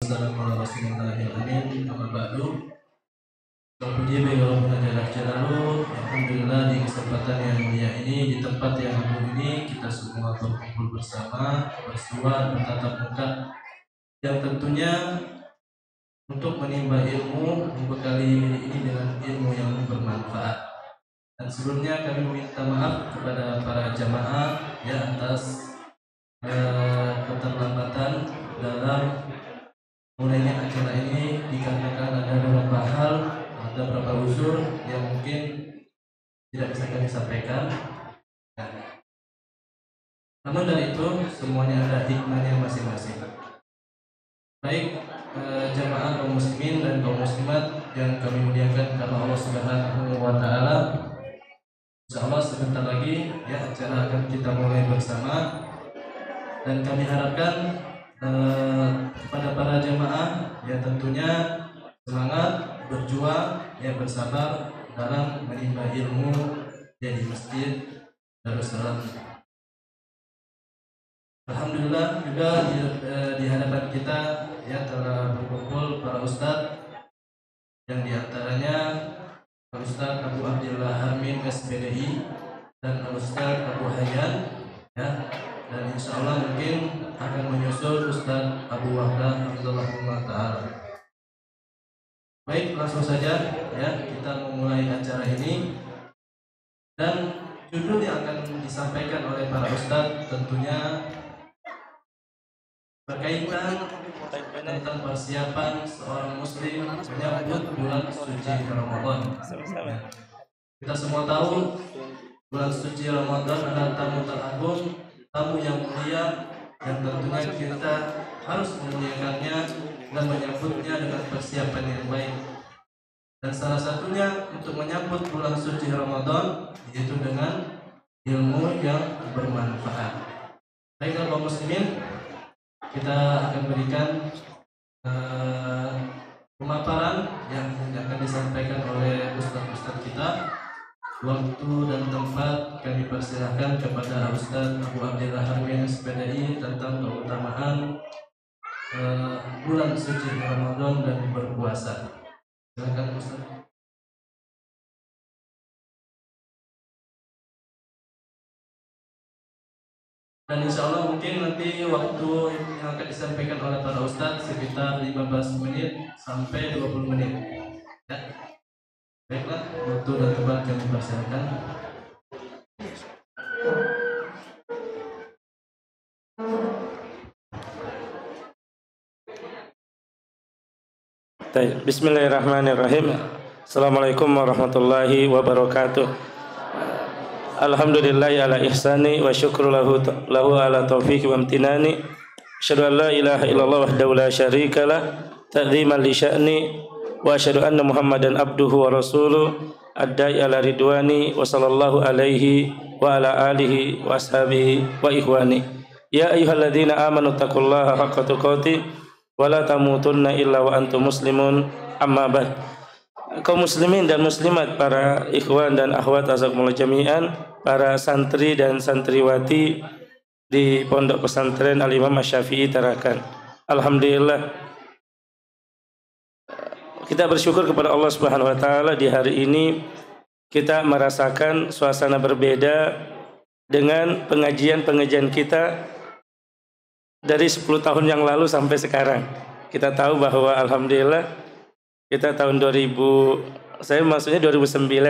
Wassalamualaikum warahmatullahi wabarakatuh. Amma ba'du. Puji bagi Allah Jalla Jalaluhu. Alhamdulillah di kesempatan yang mulia ini, di tempat yang agung ini, kita semua berkumpul bersama, bersua, bertatap muka, yang tentunya untuk menimba ilmu, membekali diri ini dengan ilmu yang bermanfaat. Dan sebelumnya kami meminta maaf kepada para jamaah ya atas keterlambatan dalam mulainya acara ini, dikarenakan ada beberapa hal, ada beberapa unsur yang mungkin tidak bisa kami sampaikan. Namun dari itu semuanya ada hikmahnya masing-masing. Baik jamaah kaum muslimin dan kaum muslimat yang kami muliakan karena Allah Subhanahu wa taala. Insyaallah sebentar lagi ya acara akan kita mulai bersama, dan kami harapkan kepada para jamaah ya tentunya semangat, berjuang, ya bersabar dalam menimba ilmu ya di Masjid Darussalam. Alhamdulillah juga di hadapan kita ya telah berkumpul para ustadz yang diantaranya Ustadz Abu Abdillah Harmin SPDI dan Ustadz Abu Hayyan ya, dan insya Allah mungkin akan menyusul Ustadz Abu Wahdah Abdullah Ta'ala. Baik, langsung saja ya kita memulai acara ini, dan judul yang akan disampaikan oleh para Ustadz tentunya berkaitan tentang persiapan seorang muslim menyambut bulan suci Ramadan. Kita semua tahu bulan suci Ramadan adalah tamu teragung, tamu yang mulia, yang tentunya kita harus memuliakannya dan menyambutnya dengan persiapan yang baik. Dan salah satunya untuk menyambut bulan suci Ramadan yaitu dengan ilmu yang bermanfaat. Baiklah kaum muslimin, kita akan berikan pemaparan yang akan disampaikan oleh ustaz-ustaz kita. Waktu dan tempat kami persilahkan kepada Ustaz Abu Abdillah Harmin SPDI tentang keutamaan bulan suci Ramadan dan berpuasa. Silakan Ustaz. Dan insya Allah mungkin nanti waktu yang akan disampaikan oleh para ustadz sekitar 15 menit sampai 20 menit ya. Baiklah, waktu dan tempat kami persilakan. Bismillahirrahmanirrahim. Assalamualaikum warahmatullahi wabarakatuh. Alhamdulillahi ala ihsani wa syukru lahu ala taufiqi wa amtinani. Asyhadu an la ilaha illallah wahdahu la syarika lah ta'ziman li sya'ni, wa asyhadu anna Muhammadan abduhu wa rasuluh ad-da'i ala ridwani wa sallallahu alaihi wa ala alihi wa ashabihi wa ikhwani. Ya ayyuhalladzina amanu taqullaha haqqa tuqatih wa la tamutunna illa wa antum muslimun. Amma ba'd. Kaum muslimin dan muslimat, para ikhwan dan akhwat azakumullah jami'an, para santri dan santriwati di Pondok Pesantren Al-Imam Asy-Syafi'i Tarakan. Alhamdulillah kita bersyukur kepada Allah Subhanahu wa taala, di hari ini kita merasakan suasana berbeda dengan pengajian-pengajian kita dari 10 tahun yang lalu sampai sekarang. Kita tahu bahwa alhamdulillah kita tahun 2009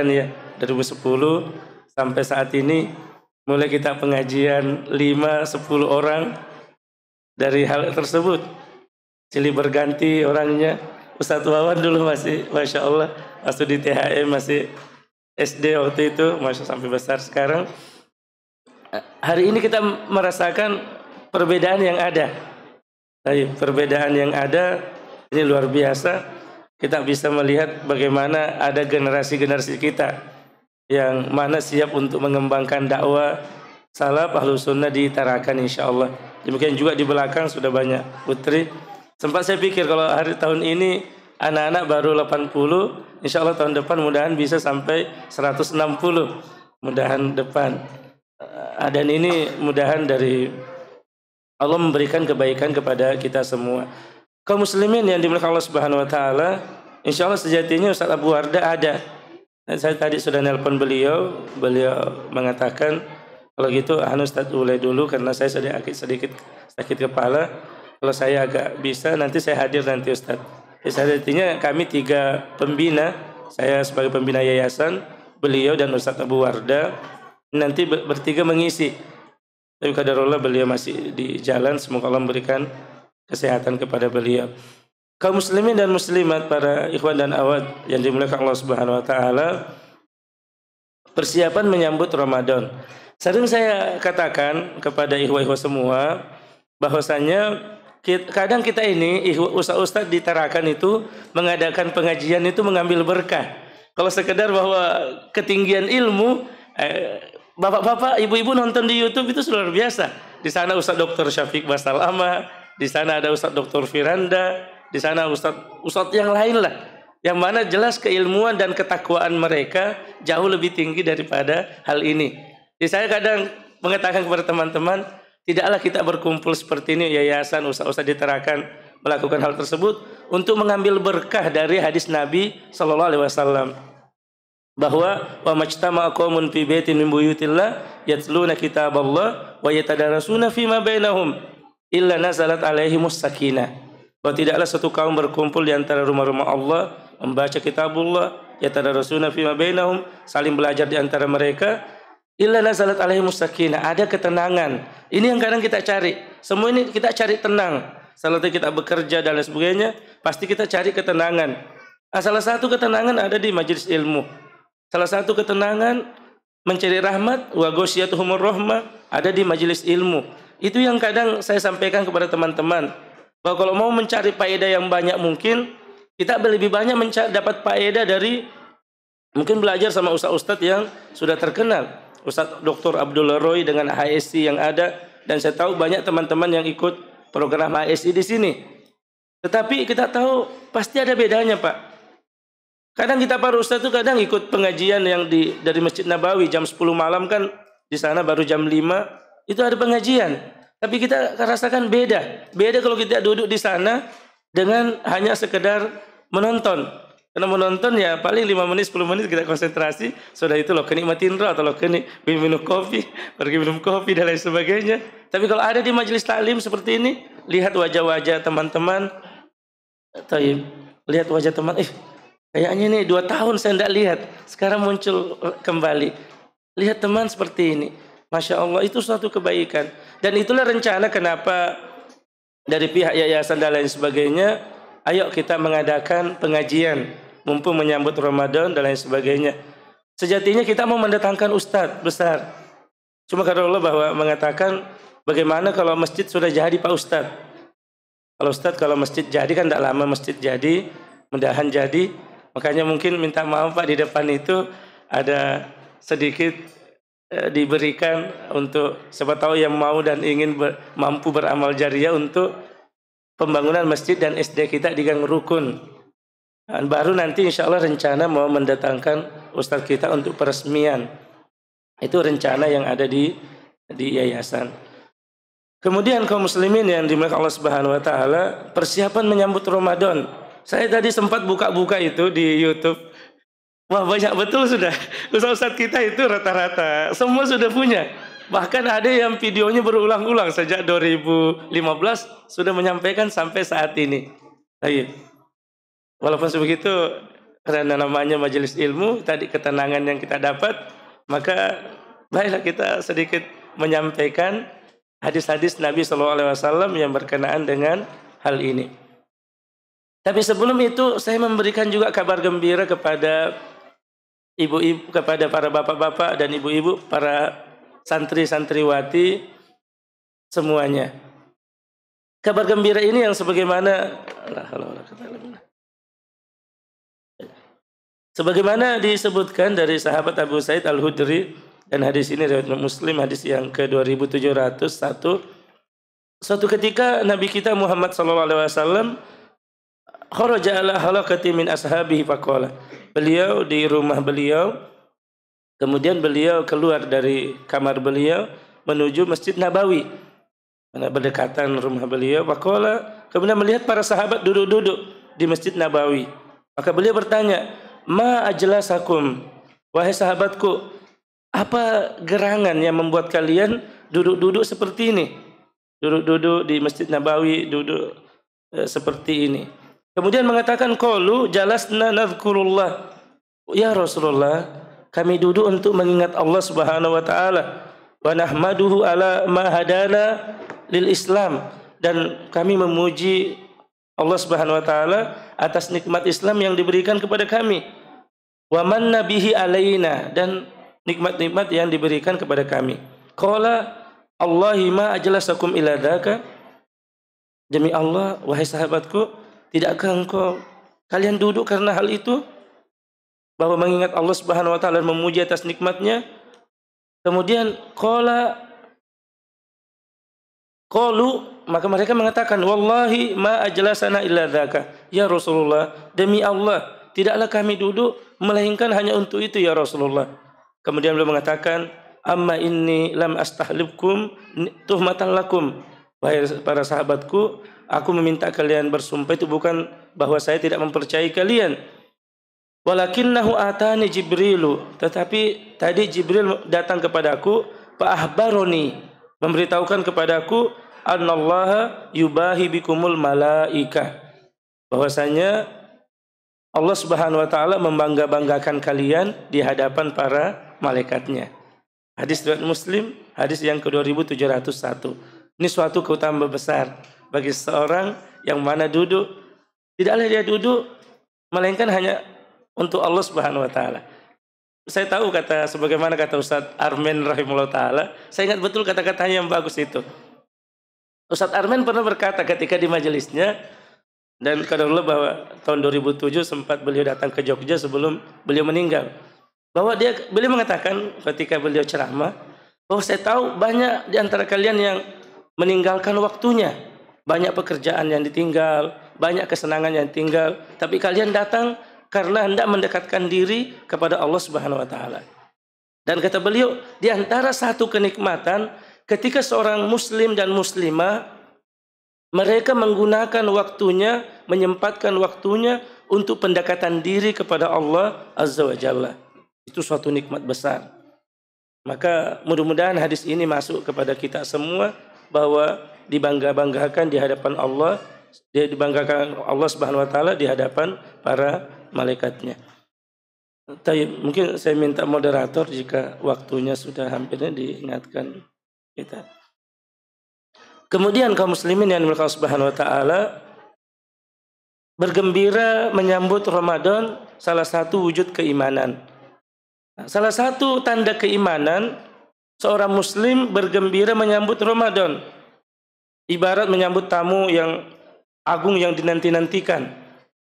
ya, 2010 sampai saat ini mulai kita pengajian 5-10 orang. Dari hal tersebut silih berganti orangnya. Ustadz Wawan dulu masih Masya Allah waktu di THM masih SD waktu itu, Masya sampai besar sekarang. Hari ini kita merasakan perbedaan yang ada. Perbedaan yang ada ini luar biasa. Kita bisa melihat bagaimana ada generasi-generasi kita yang mana siap untuk mengembangkan dakwah salaf Ahlus Sunnah di Tarakan insyaallah. Demikian juga di belakang sudah banyak putri. Sempat saya pikir kalau hari tahun ini anak-anak baru 80, insyaallah tahun depan mudahan bisa sampai 160. Mudahan depan. Dan ini mudahan dari Allah memberikan kebaikan kepada kita semua. Kaum muslimin yang dimuliakan Allah Subhanahu wa taala, insyaallah sejatinya Ustaz Abu Wardah ada. Dan saya tadi sudah nelpon beliau mengatakan kalau gitu Ustaz mulai dulu karena saya sedikit sakit kepala. Kalau saya agak bisa nanti saya hadir nanti Ustaz. Sejatinya kami 3 pembina, saya sebagai pembina yayasan, beliau dan Ustaz Abu Wardah nanti bertiga mengisi. Tapi qadarullah beliau masih di jalan, semoga Allah memberikan kesehatan kepada beliau. Kaum muslimin dan muslimat, para ikhwan dan akhwat yang dimuliakan Allah Subhanahu wa taala, persiapan menyambut Ramadan. Sering saya katakan kepada ikhwah-ikhwah semua bahwasanya kadang kita ini ustaz-ustaz ditarakan itu mengadakan pengajian itu mengambil berkah. Kalau sekedar bahwa ketinggian ilmu, bapak-bapak, ibu-ibu nonton di YouTube itu luar biasa. Di sana Ustaz Dr. Syafiq Basalama, di sana ada Ustaz Dr. Firanda, di sana Ustaz yang lain lah. Yang mana jelas keilmuan dan ketakwaan mereka jauh lebih tinggi daripada hal ini. Jadi saya kadang mengatakan kepada teman-teman, tidaklah kita berkumpul seperti ini, yayasan, ustaz-ustaz diterakan melakukan hal tersebut untuk mengambil berkah dari hadis Nabi sallallahu alaihi wasallam bahwa wa majtama'a qaumun fi baitin min buyutillah yatluna kitaballah wa yatadarasuna fima bainahum illa nazalat alaihimus sakinah. Bahwa tidaklah satu kaum berkumpul di antara rumah-rumah Allah membaca kitabullah yatadarasuna fima bainahum, saling belajar di antara mereka, illa nazalat alaihimus sakinah, ada ketenangan. Ini yang kadang kita cari. Semua ini kita cari tenang. Salah satu kita bekerja dan lain sebagainya, pasti kita cari ketenangan. Salah satu ketenangan ada di majelis ilmu. Salah satu ketenangan mencari rahmat wa ghasyiyatuhumur rahmah ada di majelis ilmu. Itu yang kadang saya sampaikan kepada teman-teman, bahwa kalau mau mencari faedah yang banyak mungkin kita lebih banyak dapat faedah dari mungkin belajar sama ustaz-ustaz yang sudah terkenal. Ustaz Dr. Abdullah Roy dengan HSI yang ada, dan saya tahu banyak teman-teman yang ikut program HSI di sini. Tetapi kita tahu pasti ada bedanya, Pak. Kadang kita para ustaz itu kadang ikut pengajian yang dari Masjid Nabawi jam 10 malam kan, di sana baru jam 5 itu ada pengajian. Tapi kita rasakan beda. Beda kalau kita duduk di sana dengan hanya sekedar menonton. Karena menonton ya paling 5 menit 10 menit kita konsentrasi, sudah itu loh kenikmatin roh, atau loh minum kopi, pergi minum kopi dan lain sebagainya. Tapi kalau ada di majelis taklim seperti ini, lihat wajah-wajah teman-teman, lihat wajah teman, kayaknya nih 2 tahun saya tidak lihat, sekarang muncul kembali. Lihat teman seperti ini, Masya Allah, itu suatu kebaikan. Dan itulah rencana kenapa dari pihak yayasan dan lain sebagainya, ayo kita mengadakan pengajian mumpung menyambut Ramadan dan lain sebagainya. Sejatinya kita mau mendatangkan ustadz besar. Cuma karena Allah bahwa mengatakan bagaimana kalau masjid sudah jadi Pak Ustadz. Kalau masjid jadi kan tidak lama masjid jadi, mudahan jadi. Makanya mungkin minta maaf Pak, di depan itu ada sedikit diberikan untuk siapa tahu yang mau dan ingin mampu beramal jariah untuk pembangunan masjid dan SD kita di Gang Rukun. Dan baru nanti insya Allah rencana mau mendatangkan ustadz kita untuk peresmian. Itu rencana yang ada di yayasan. Kemudian kaum muslimin yang dimuliakan Allah Subhanahu wa taala, persiapan menyambut Ramadan. Saya tadi sempat buka-buka itu di YouTube. Wah, banyak betul sudah. Ustaz-ustaz kita itu rata-rata semua sudah punya. Bahkan ada yang videonya berulang-ulang sejak 2015 sudah menyampaikan sampai saat ini. Baik. Walaupun sebegitu, karena namanya majelis ilmu, tadi ketenangan yang kita dapat, maka baiklah kita sedikit menyampaikan hadis-hadis Nabi SAW yang berkenaan dengan hal ini. Tapi sebelum itu saya memberikan juga kabar gembira kepada ibu-ibu, kepada para bapak-bapak dan ibu-ibu, para santri-santriwati semuanya. Kabar gembira ini yang sebagaimana disebutkan dari sahabat Abu Sa'id Al-Hudri, dan hadis ini riwayat Muslim, hadis yang ke-2701. Suatu ketika Nabi kita Muhammad SAW kharaja ala halaqati min ashabihi faqala. Beliau di rumah beliau, kemudian beliau keluar dari kamar beliau menuju Masjid Nabawi. Karena berdekatan rumah beliau, faqala, kemudian melihat para sahabat duduk-duduk di Masjid Nabawi. Maka beliau bertanya, "Ma ajlasakum?" Wahai sahabatku, apa gerangan yang membuat kalian duduk-duduk seperti ini? Duduk-duduk di Masjid Nabawi, duduk seperti ini. Kemudian mengatakan, qalu jalasna nadhkurullah. Ya Rasulullah, kami duduk untuk mengingat Allah Subhanahu wa taala. Wa nahmaduhu ala ma hadana lil Islam, dan kami memuji Allah Subhanahu wa taala atas nikmat Islam yang diberikan kepada kami. Wa manna bihi alaina, dan nikmat-nikmat yang diberikan kepada kami. Qala Allahi ma ajlasakum ila dzaka. Demi Allah, wahai sahabatku, tidakkah kalian duduk karena hal itu? Bahwa mengingat Allah Subhanahu wa taala dan memuji atas nikmatnya. Kemudian qalu, maka mereka mengatakan, wallahi ma ajlasana illa dzaka. Ya Rasulullah, demi Allah, tidaklah kami duduk melainkan hanya untuk itu ya Rasulullah. Kemudian beliau mengatakan, amma inni lam astahlibkum tuhmatan lakum. Wahai para sahabatku, aku meminta kalian bersumpah itu bukan bahwa saya tidak mempercayai kalian. Walakinnahu atani Jibrilu, tetapi tadi Jibril datang kepadaku, fa ahbaroni, memberitahukan kepadaku, annallaha yubahi bikumul malaika, bahwasanya Allah Subhanahu wa taala membangga-banggakan kalian di hadapan para malaikatnya. Hadis riwayat Muslim, hadis yang ke-2701. Ini suatu keutamaan besar bagi seorang yang mana duduk, tidaklah dia duduk melainkan hanya untuk Allah Subhanahu wa taala. Saya tahu sebagaimana kata Ustadz Armen rahimahullah taala, saya ingat betul kata-katanya yang bagus itu. Ustadz Armen pernah berkata ketika di majelisnya, dan qadarullah bahwa tahun 2007 sempat beliau datang ke Jogja sebelum beliau meninggal, bahwa beliau mengatakan ketika beliau ceramah, bahwa saya tahu banyak di antara kalian yang meninggalkan waktunya, banyak pekerjaan yang ditinggal, banyak kesenangan yang tinggal, tapi kalian datang karena hendak mendekatkan diri kepada Allah Subhanahu wa taala. Dan kata beliau, di antara satu kenikmatan ketika seorang muslim dan muslimah mereka menggunakan waktunya, menyempatkan waktunya untuk pendekatan diri kepada Allah Azza wa Jalla. Itu suatu nikmat besar. Maka mudah-mudahan hadis ini masuk kepada kita semua, bahwa dibangga-banggakan di hadapan Allah, dia dibanggakan Allah Subhanahu wa taala di hadapan para malaikatnya. Mungkin saya minta moderator jika waktunya sudah hampir diingatkan kita. Kemudian kaum muslimin yang dimiliki Allah Subhanahu wa taala, bergembira menyambut Ramadan salah satu wujud keimanan. Salah satu tanda keimanan seorang muslim bergembira menyambut Ramadan, ibarat menyambut tamu yang agung yang dinanti-nantikan.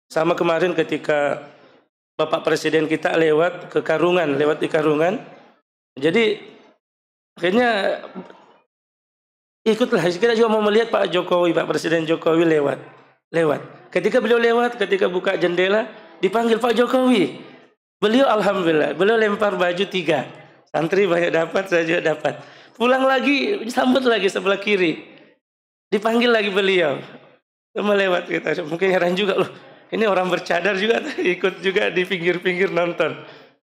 Sama kemarin ketika Bapak Presiden kita lewat di Karungan. Jadi akhirnya ikutlah, kita juga mau melihat Pak Jokowi, Pak Presiden Jokowi lewat. Ketika beliau lewat, ketika buka jendela, dipanggil Pak Jokowi. Beliau alhamdulillah, beliau lempar baju 3. Santri banyak dapat, saya juga dapat. Pulang lagi, sambut lagi sebelah kiri. Dipanggil lagi beliau. Sama lewat kita. Mungkin heran juga loh. Ini orang bercadar juga ikut juga di pinggir-pinggir nonton.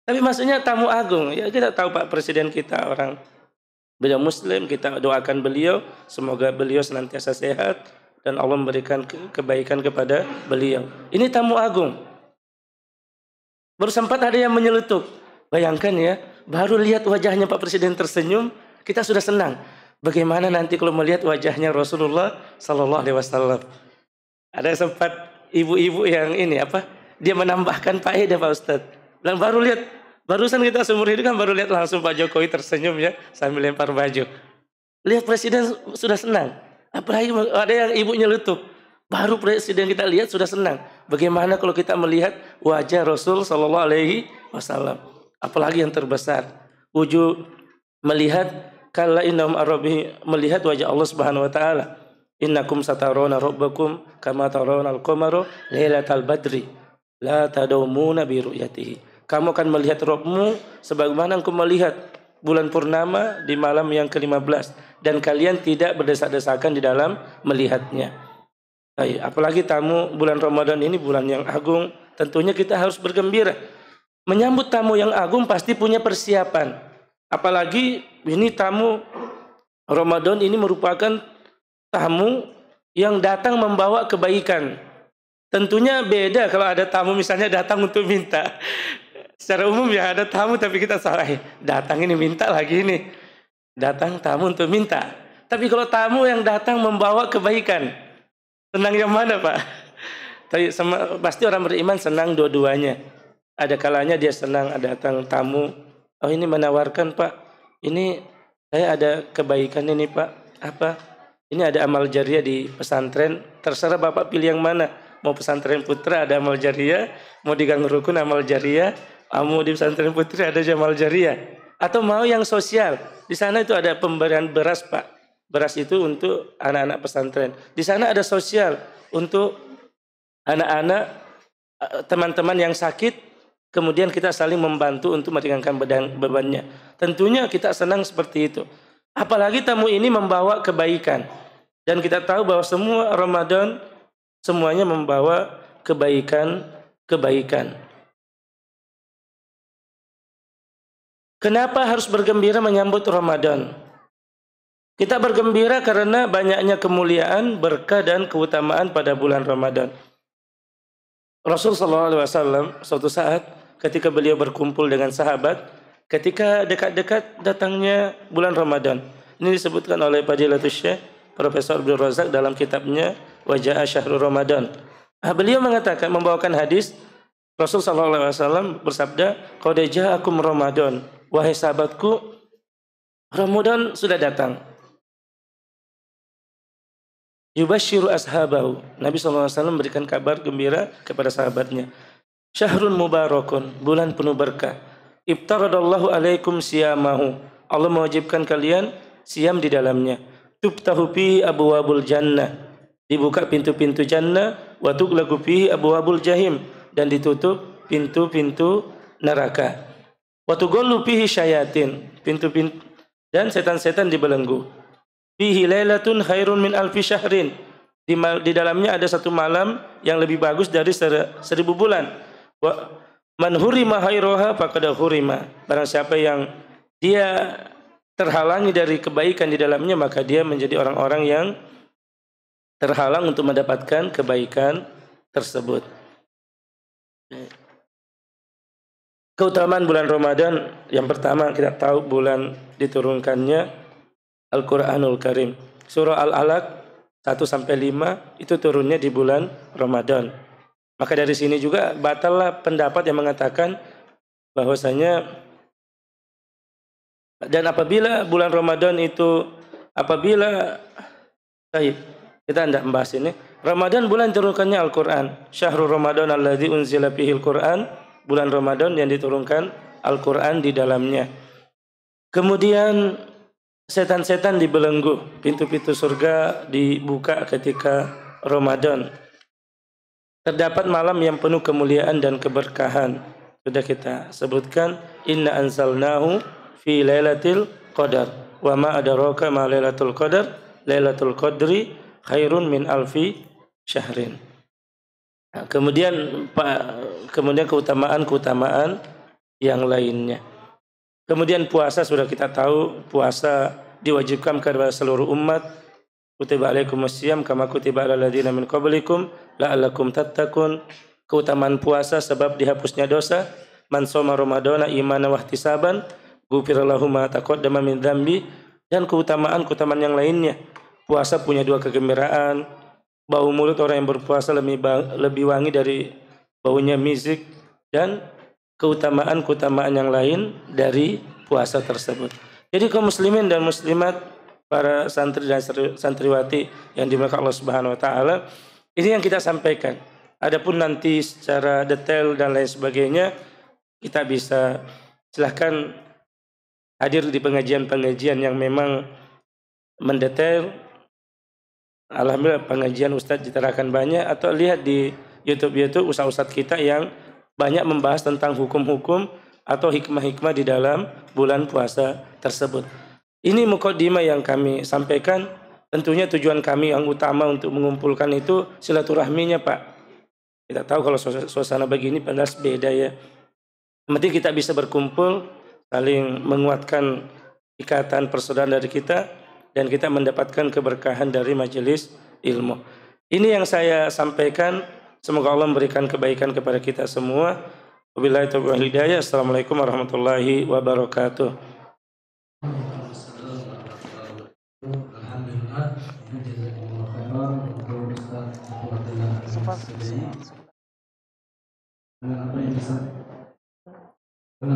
Tapi maksudnya tamu agung. Ya kita tahu Pak Presiden kita beliau muslim, kita doakan beliau, semoga beliau senantiasa sehat dan Allah memberikan kebaikan kepada beliau. Ini tamu agung. Baru sempat ada yang menyelutuk. Bayangkan ya, baru lihat wajahnya Pak Presiden tersenyum, kita sudah senang. Bagaimana nanti kalau melihat wajahnya Rasulullah Sallallahu Alaihi Wasallam? Ada sempat ibu-ibu yang dia menambahkan faedah Pak Ustadz. Dan baru lihat, barusan kita seumur hidup kan baru lihat langsung Pak Jokowi tersenyum ya sambil lempar baju. Lihat Presiden sudah senang. Apalagi ada yang ibu nyelutuk. Baru Presiden kita lihat sudah senang. Bagaimana kalau kita melihat wajah Rasul Sallallahu Alaihi Wasallam? Apalagi yang terbesar, wujud melihat kala innahum arabi, melihat wajah Allah Subhanahu wa taala. Innakum satarawna rabbakum kama tarawna al-qamara lailatal badri la tadumuna bi ru'yatihi. Kamu akan melihat Rabbmu sebagaimana engkau melihat bulan purnama di malam yang ke-15 dan kalian tidak berdesak-desakan di dalam melihatnya. Baik, apalagi tamu bulan Ramadan ini bulan yang agung, tentunya kita harus bergembira. Menyambut tamu yang agung pasti punya persiapan. Apalagi ini tamu Ramadan ini merupakan tamu yang datang membawa kebaikan. Tentunya beda kalau ada tamu misalnya datang untuk minta. Secara umum ya ada tamu tapi kita salah, datang ini minta lagi ini. Datang tamu untuk minta. Tapi kalau tamu yang datang membawa kebaikan, senang yang mana Pak? Tapi pasti orang beriman senang dua-duanya. Ada kalanya dia senang ada datang tamu, oh ini menawarkan Pak, ini saya ada kebaikan ini Pak. Apa? Ini ada amal jariah di pesantren, terserah Bapak pilih yang mana. Mau pesantren putra ada amal jariah, mau di Gang Rukun amal jariah, mau di pesantren putri ada amal jariah. Atau mau yang sosial, di sana itu ada pemberian beras Pak. Beras itu untuk anak-anak pesantren. Di sana ada sosial untuk anak-anak, teman-teman yang sakit, kemudian kita saling membantu untuk meringankan bebannya. Tentunya kita senang seperti itu. Apalagi tamu ini membawa kebaikan. Dan kita tahu bahwa semua Ramadan semuanya membawa kebaikan. Kenapa harus bergembira menyambut Ramadan? Kita bergembira karena banyaknya kemuliaan, berkah dan keutamaan pada bulan Ramadan. Rasulullah SAW suatu saat ketika beliau berkumpul dengan sahabat, ketika dekat-dekat datangnya bulan Ramadan. Ini disebutkan oleh Fadilatul Syekh Profesor Abdul Razak dalam kitabnya Wajah Syahrul Ramadan. Beliau mengatakan, membawakan hadis Rasulullah SAW bersabda, qad ja'akum Ramadan, wahai sahabatku, Ramadan sudah datang. Yubashiru ashabahu, Nabi SAW memberikan kabar gembira kepada sahabatnya. Syahrun mubarakun, bulan penuh berkah. Ibtaradallahu alaikum siyamahu, Allah mewajibkan kalian siam di dalamnya. Tubtahu fihi abwabul jannah, dibuka pintu-pintu jannah. Wa tughlaqu fihi abwabul jahim, dan ditutup pintu-pintu neraka. Wa tughallu fihi syayatin, pintu-pintu dan setan-setan dibelenggu. Fihi lailatun khairun min alfi syahrin, di dalamnya ada satu malam yang lebih bagus dari 1000 bulan. Wa man hurima khairoha faqad hurima, barang siapa yang dia terhalangi dari kebaikan di dalamnya, maka dia menjadi orang-orang yang terhalang untuk mendapatkan kebaikan tersebut. Keutamaan bulan Ramadan, yang pertama kita tahu bulan diturunkannya Al-Quranul Karim. Surah Al-Alaq 1-5 itu turunnya di bulan Ramadan. Maka dari sini juga batallah pendapat yang mengatakan bahwasanya, dan apabila bulan Ramadan itu, apabila kita tidak membahas ini, Ramadan bulan turunkannya Al-Quran. Syahrul Ramadan alladzi unzila fihil Quran, bulan Ramadan yang diturunkan Al-Quran di dalamnya. Kemudian setan-setan dibelenggu, pintu-pintu surga dibuka ketika Ramadan. Terdapat malam yang penuh kemuliaan dan keberkahan. Sudah kita sebutkan, inna anzalnahu fi lailatul qadar wa ma adraka ma lailatul qadar, lailatul qadri khairun min alfi syahrin. Nah, kemudian keutamaan yang lainnya. Kemudian puasa sudah kita tahu, puasa diwajibkan kepada seluruh umat. Kutiba alaikumusiyam kama kutiba alal ladzina min qablikum la'allakum tattaqun. Keutamaan puasa sebab dihapusnya dosa. Man shoma ramadhana imanan wa ihtisaban ghufira lahu ma taqaddama min dzambi. Dan keutamaan yang lainnya. Puasa punya dua kegembiraan. Bau mulut orang yang berpuasa lebih wangi dari baunya misik, dan keutamaan yang lain dari puasa tersebut. Jadi kaum muslimin dan muslimat, para santri dan santriwati yang dimuliakan Allah Subhanahu wa taala, ini yang kita sampaikan. Adapun nanti secara detail dan lain sebagainya, kita bisa silahkan hadir di pengajian-pengajian yang memang mendetail. Alhamdulillah pengajian Ustadz diterangkan banyak, atau lihat di YouTube ustadz kita yang banyak membahas tentang hukum-hukum atau hikmah-hikmah di dalam bulan puasa tersebut. Ini mukaddimah yang kami sampaikan. tentunya tujuan kami yang utama untuk mengumpulkan itu silaturahminya Pak. Kita tahu kalau suasana begini padahal beda ya. Penting kita bisa berkumpul, saling menguatkan ikatan persaudaraan dari kita, dan kita mendapatkan keberkahan dari majelis ilmu. Ini yang saya sampaikan. Semoga Allah memberikan kebaikan kepada kita semua. Wabillahi taufiq wal hidayah. Assalamualaikum warahmatullahi wabarakatuh. Alhamdulillah, jazakumullah khairan untuk Ustaz dengan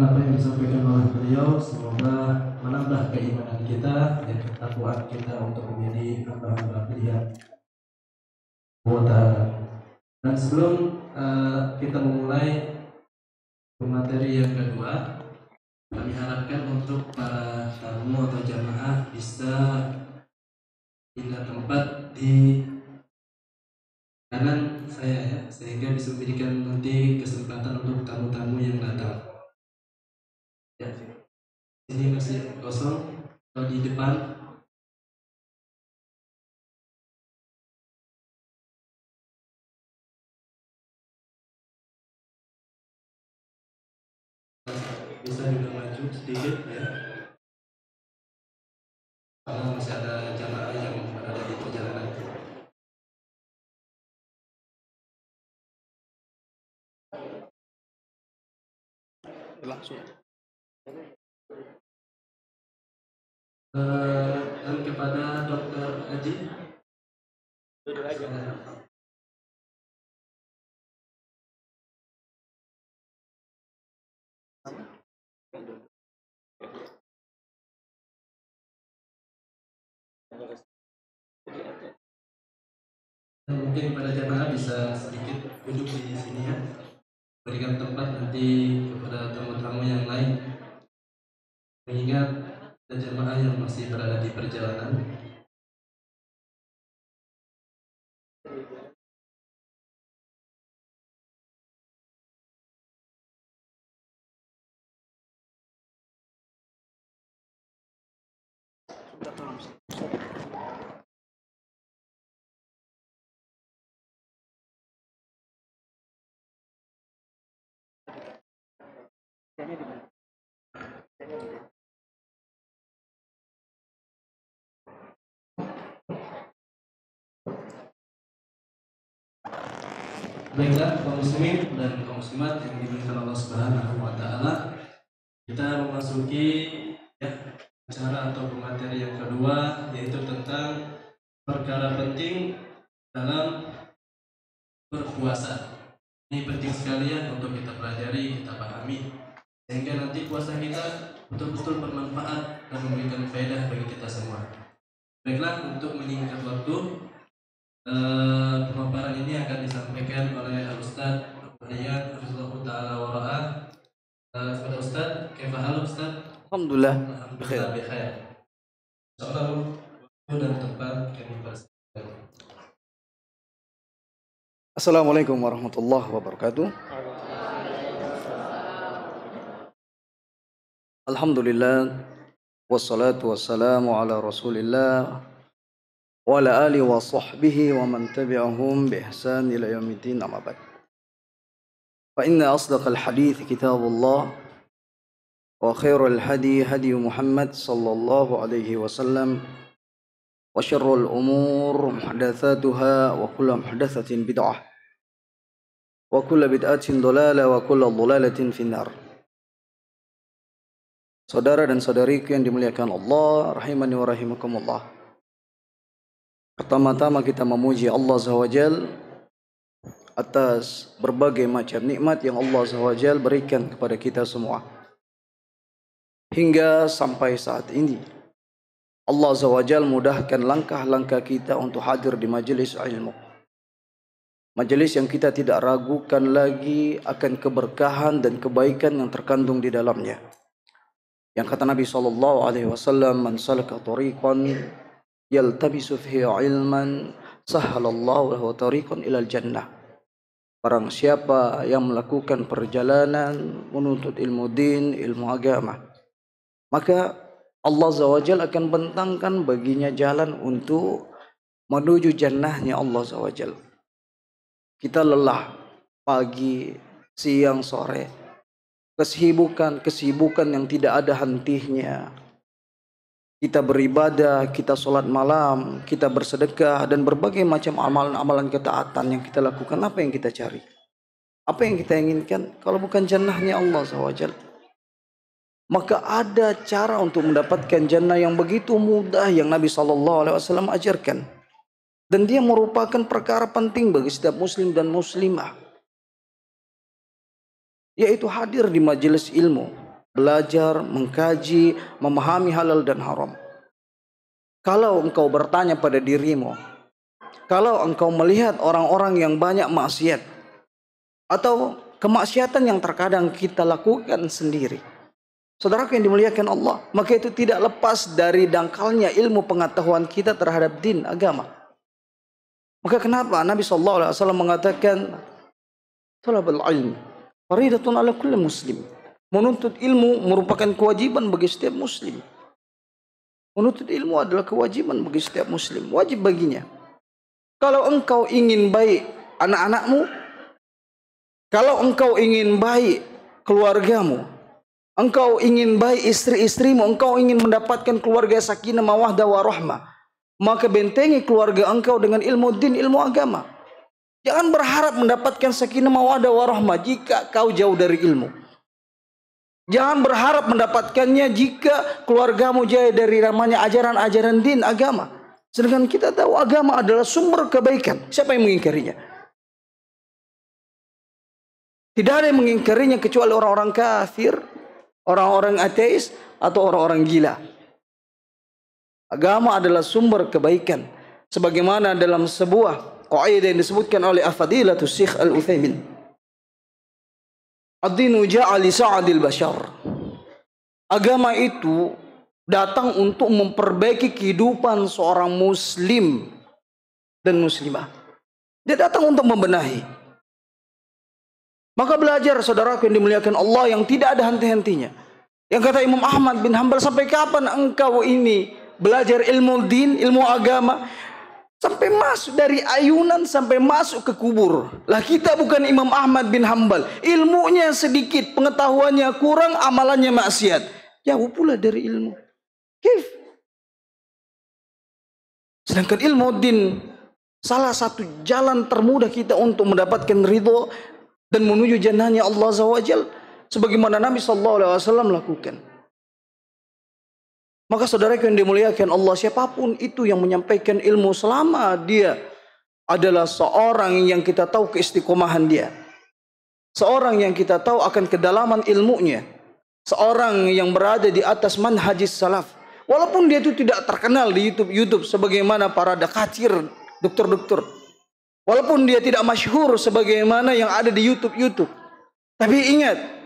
apa yang disampaikan oleh beliau, semoga menambah keimanan kita dan ketakwaan kita untuk menjadi hamba-hamba pilihan Allah Ta'ala. Dan sebelum kita memulai materi yang kedua, kami harapkan untuk para tamu atau jamaah bisa pindah tempat di kanan saya ya, sehingga bisa memberikan nanti kesempatan untuk tamu-tamu yang datang. Ya, ini masih kosong. Kalau di depan bisa juga maju sedikit ya, karena masih ada jamaah yang berada di perjalanan. Langsung. Dan kepada Dr. Haji, mungkin pada jamaah bisa sedikit duduk di sini ya, berikan tempat nanti kepada tamu-tamu yang lain, mengingat ada jamaah yang masih berada di perjalanan. Baiklah kaum muslimin dan kaum muslimat yang dimuliakan Allah Subhanahu wa taala, kita memasuki ya, acara atau materi yang kedua, yaitu tentang perkara penting dalam berpuasa. Ini penting sekali ya untuk kita pelajari, kita pahami, sehingga nanti puasa kita betul-betul bermanfaat dan memberikan faedah bagi kita semua. Baiklah, untuk menyingkat waktu, pemaparan ini akan disampaikan oleh Ustaz Abu Hayyan Hafizahullah Ta'ala wa ra'ah. Kepada Ustaz, kaifa hal Ustaz? Alhamdulillah. Alhamdulillah bikhair. Insyaallah waktu dan tempat kami persilakan. Assalamualaikum warahmatullahi wabarakatuh. Alhamdulillah, wassalatu wassalamu ala Rasulillah wa ala alihi wa sahbihi wa man tabi'ahum bi ihsan ila yaumiddin, amma ba'd. Fa inna asdaqal hadits kitabullah wa khairul hadi hadi Muhammad sallallahu alaihi wasallam wa syarrul umur muhdatsatuha wa kullu muhdatsatin bid'ah wa kullu bid'atin dhalalah wa kullu dhalalatin finnar. Saudara dan saudariku yang dimuliakan Allah, rahimani wa rahimakumullah. Pertama-tama kita memuji Allah Azza atas berbagai macam nikmat yang Allah Azza berikan kepada kita semua. Hingga sampai saat ini Allah Azza mudahkan langkah-langkah kita untuk hadir di majelis ilmu. Majelis yang kita tidak ragukan lagi akan keberkahan dan kebaikan yang terkandung di dalamnya. Yang kata Nabi SAW, man salaka tariqan yaltabisu fihi ilman sahhalallahu lahu tariqan ilal jannah. Barang siapa yang melakukan perjalanan menuntut ilmu din, ilmu agama, maka Allah Azza wa Jalla akan bentangkan baginya jalan untuk menuju jannahnya Allah SWT. Kita lelah pagi, siang, sore, kesibukan yang tidak ada hentinya. Kita beribadah, kita sholat malam, kita bersedekah, dan berbagai macam amalan-amalan ketaatan yang kita lakukan. Apa yang kita cari? Apa yang kita inginkan? Kalau bukan jannahnya Allah SWT. Maka ada cara untuk mendapatkan jannah yang begitu mudah yang Nabi SAW ajarkan. Dan dia merupakan perkara penting bagi setiap muslim dan muslimah. Yaitu hadir di majelis ilmu. Belajar, mengkaji, memahami halal dan haram. Kalau engkau bertanya pada dirimu, kalau engkau melihat orang-orang yang banyak maksiat, atau kemaksiatan yang terkadang kita lakukan sendiri, saudaraku yang dimuliakan Allah, maka itu tidak lepas dari dangkalnya ilmu pengetahuan kita terhadap din, agama. Maka kenapa Nabi SAW mengatakan, talabul ilm faridatun ala kulli muslim. Menuntut ilmu merupakan kewajiban bagi setiap muslim. Menuntut ilmu adalah kewajiban bagi setiap muslim. Wajib baginya. Kalau engkau ingin baik anak-anakmu, kalau engkau ingin baik keluargamu, engkau ingin baik istri-istrimu, engkau ingin mendapatkan keluarga sakinah mawaddah warahmah, maka bentengi keluarga engkau dengan ilmu din, ilmu agama. Jangan berharap mendapatkan sakinah mawaddah warahmah jika kau jauh dari ilmu. Jangan berharap mendapatkannya jika keluargamu jauh dari namanya ajaran-ajaran din, agama. Sedangkan kita tahu agama adalah sumber kebaikan. Siapa yang mengingkarinya? Tidak ada yang mengingkarinya kecuali orang-orang kafir, orang-orang ateis, atau orang-orang gila. Agama adalah sumber kebaikan. Sebagaimana dalam sebuah kaidah yang disebutkan oleh Afadilatus Syekh Al-Utsaimin. Ad-dinu ja'a li sa'adil bashar. Agama itu datang untuk memperbaiki kehidupan seorang muslim dan muslimah. Dia datang untuk membenahi. Maka belajar, saudaraku yang dimuliakan Allah, yang tidak ada henti-hentinya. Yang kata Imam Ahmad bin Hanbal, sampai kapan engkau ini belajar ilmu din, ilmu agama, sampai masuk dari ayunan sampai masuk ke kubur. Lah kita bukan Imam Ahmad bin Hanbal. Ilmunya sedikit, pengetahuannya kurang, amalannya maksiat. Jauh pula dari ilmu. Kif. Sedangkan ilmu din, salah satu jalan termudah kita untuk mendapatkan ridho dan menuju jannahnya Allah SWT, sebagaimana Nabi SAW lakukan. Maka saudaraku yang dimuliakan Allah, siapapun itu yang menyampaikan ilmu selama dia adalah seorang yang kita tahu keistiqomahan dia, seorang yang kita tahu akan kedalaman ilmunya, seorang yang berada di atas manhajis salaf, walaupun dia itu tidak terkenal di YouTube sebagaimana para dakatir, dokter-dokter, walaupun dia tidak masyhur sebagaimana yang ada di YouTube, tapi ingat,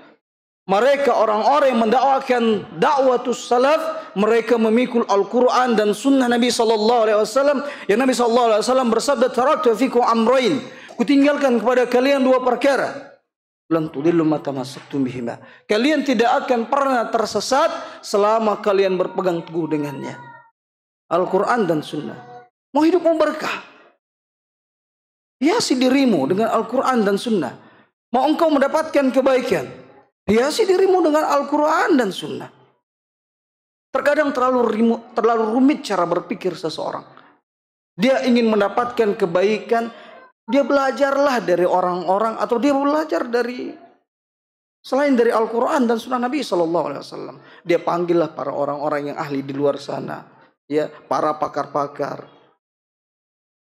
mereka orang-orang yang mendakwakan dakwatus salaf, mereka memikul Al-Quran dan sunnah Nabi SAW. Yang Nabi SAW bersabda, taraktu fikum amrain, kutinggalkan kepada kalian dua perkara, lan tudillu ma tamassaktum bihima, kalian tidak akan pernah tersesat selama kalian berpegang teguh dengannya, Al-Quran dan sunnah. Mau hidupmu berkah, hiasi dirimu dengan Al-Quran dan sunnah. Mau engkau mendapatkan kebaikan, hiasi dirimu dengan Al-Quran dan sunnah. Terkadang terlalu rumit cara berpikir seseorang. Dia ingin mendapatkan kebaikan, dia belajarlah dari orang-orang, atau dia belajar dari selain dari Al-Quran dan sunnah Nabi SAW. Dia panggillah para orang-orang yang ahli di luar sana, ya, para pakar-pakar.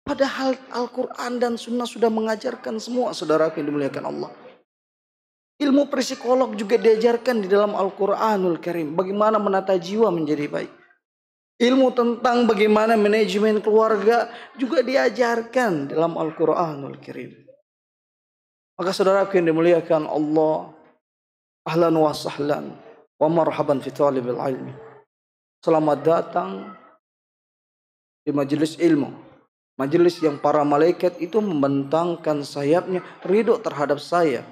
Padahal Al-Quran dan sunnah sudah mengajarkan semua, saudara yang dimuliakan Allah. Ilmu psikolog juga diajarkan di dalam Al-Quranul Karim. Bagaimana menata jiwa menjadi baik. Ilmu tentang bagaimana manajemen keluarga juga diajarkan dalam Al-Quranul Karim. Maka saudaraku yang dimuliakan Allah, ahlan wa sahlan wa marhaban fi talibil ilmi. Selamat datang di majelis ilmu. Majelis yang para malaikat itu membentangkan sayapnya ridho terhadap saya,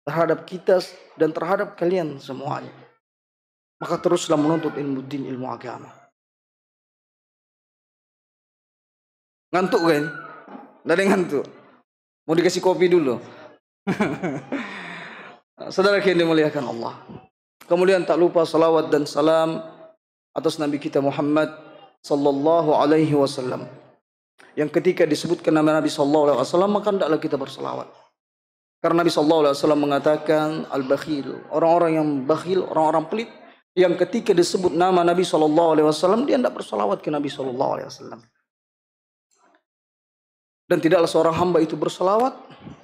terhadap kita, dan terhadap kalian semuanya. Maka teruslah menuntut ilmu din, ilmu agama. Ngantuk kan? Nggak ada yang ngantuk. Mau dikasih kopi dulu. Saudara yang dimuliakan Allah. Kemudian tak lupa salawat dan salam atas Nabi kita Muhammad sallallahu alaihi wasallam. Yang ketika disebutkan nama Nabi sallallahu alaihi wasallam maka hendaklah kita bersalawat. Karena Nabi sallallahu alaihi wasallam mengatakan al-bakhil, orang-orang yang bakhil, orang-orang pelit yang ketika disebut nama Nabi sallallahu alaihi wasallam dia hendak bersalawat ke Nabi sallallahu alaihi wasallam. Dan tidaklah seorang hamba itu bersalawat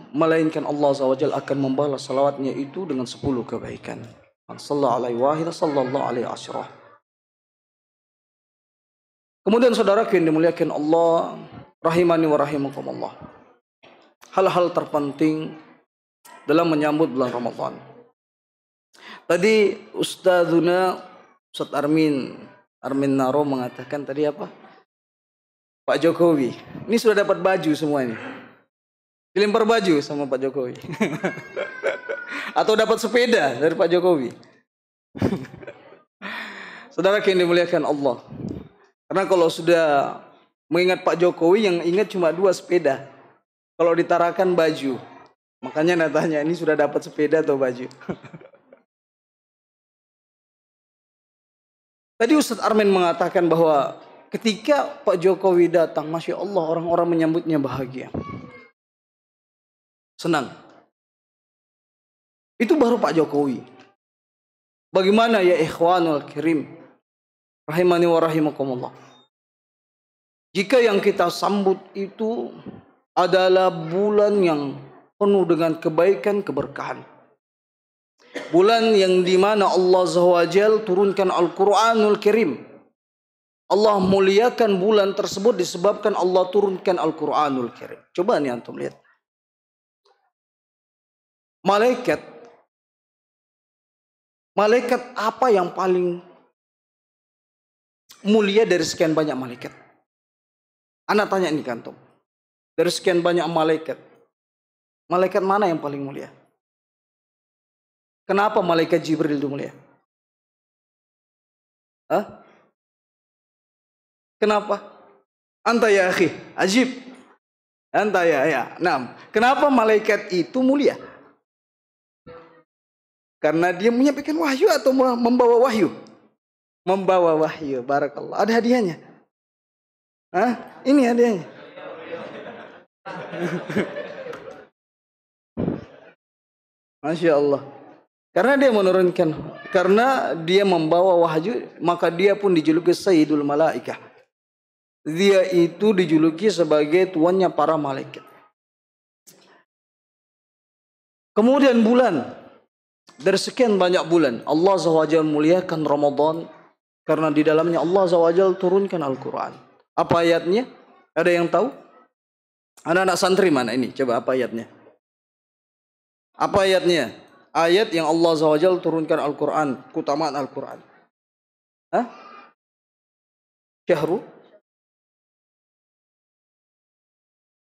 melainkan Allah azza wajalla akan membalas salawatnya itu dengan 10 kebaikan. Man sallallahu alaihi wahid sallallahu alaihi asyrah. Kemudian saudara yang dimuliakan Allah, rahimani wa rahimakumullah. Hal-hal terpenting dalam menyambut bulan Ramadan. Tadi Ustaz Armin Naro mengatakan tadi apa? Pak Jokowi. Ini sudah dapat baju semua ini. Dilempar baju sama Pak Jokowi. Atau dapat sepeda dari Pak Jokowi. Saudara yang dimuliakan Allah. Karena kalau sudah mengingat Pak Jokowi yang ingat cuma 2 sepeda. Kalau ditarakan baju. Makanya natanya ini sudah dapat sepeda atau baju. Tadi Ustaz Armin mengatakan bahwa ketika Pak Jokowi datang, Masya Allah orang-orang menyambutnya bahagia. Senang. Itu baru Pak Jokowi. Bagaimana ya ikhwanul kirim? Rahimani wa rahimakumullah. Jika yang kita sambut itu adalah bulan yang penuh dengan kebaikan, keberkahan. Bulan yang dimana Allah Azza wa Jalla turunkan Al-Quranul Karim. Allah muliakan bulan tersebut disebabkan Allah turunkan Al-Quranul Karim. Coba nih antum lihat. Malaikat apa yang paling mulia dari sekian banyak malaikat? Anak tanya ini kan antum. Dari sekian banyak malaikat, malaikat mana yang paling mulia? Kenapa malaikat Jibril itu mulia? Hah? Kenapa? Anta ya akhi, ajib. Anta ya. Nah, kenapa malaikat itu mulia? Karena dia menyampaikan wahyu atau membawa wahyu? Membawa wahyu, barakallah. Ada hadiahnya? Hah? Ini hadiahnya. Masya Allah. Karena dia menurunkan, karena dia membawa wahyu, maka dia pun dijuluki Sayyidul Malaikah. Dia itu dijuluki sebagai tuannya para malaikat. Kemudian bulan, dari sekian banyak bulan, Allah SWT muliakan Ramadan karena di dalamnya Allah SWT turunkan Al-Quran. Apa ayatnya? Ada yang tahu? Anak-anak santri mana ini? Coba apa ayatnya? Apa ayatnya? Ayat yang Allah SWT turunkan Al-Quran, keutamaan Al-Quran. Hah? Syahru?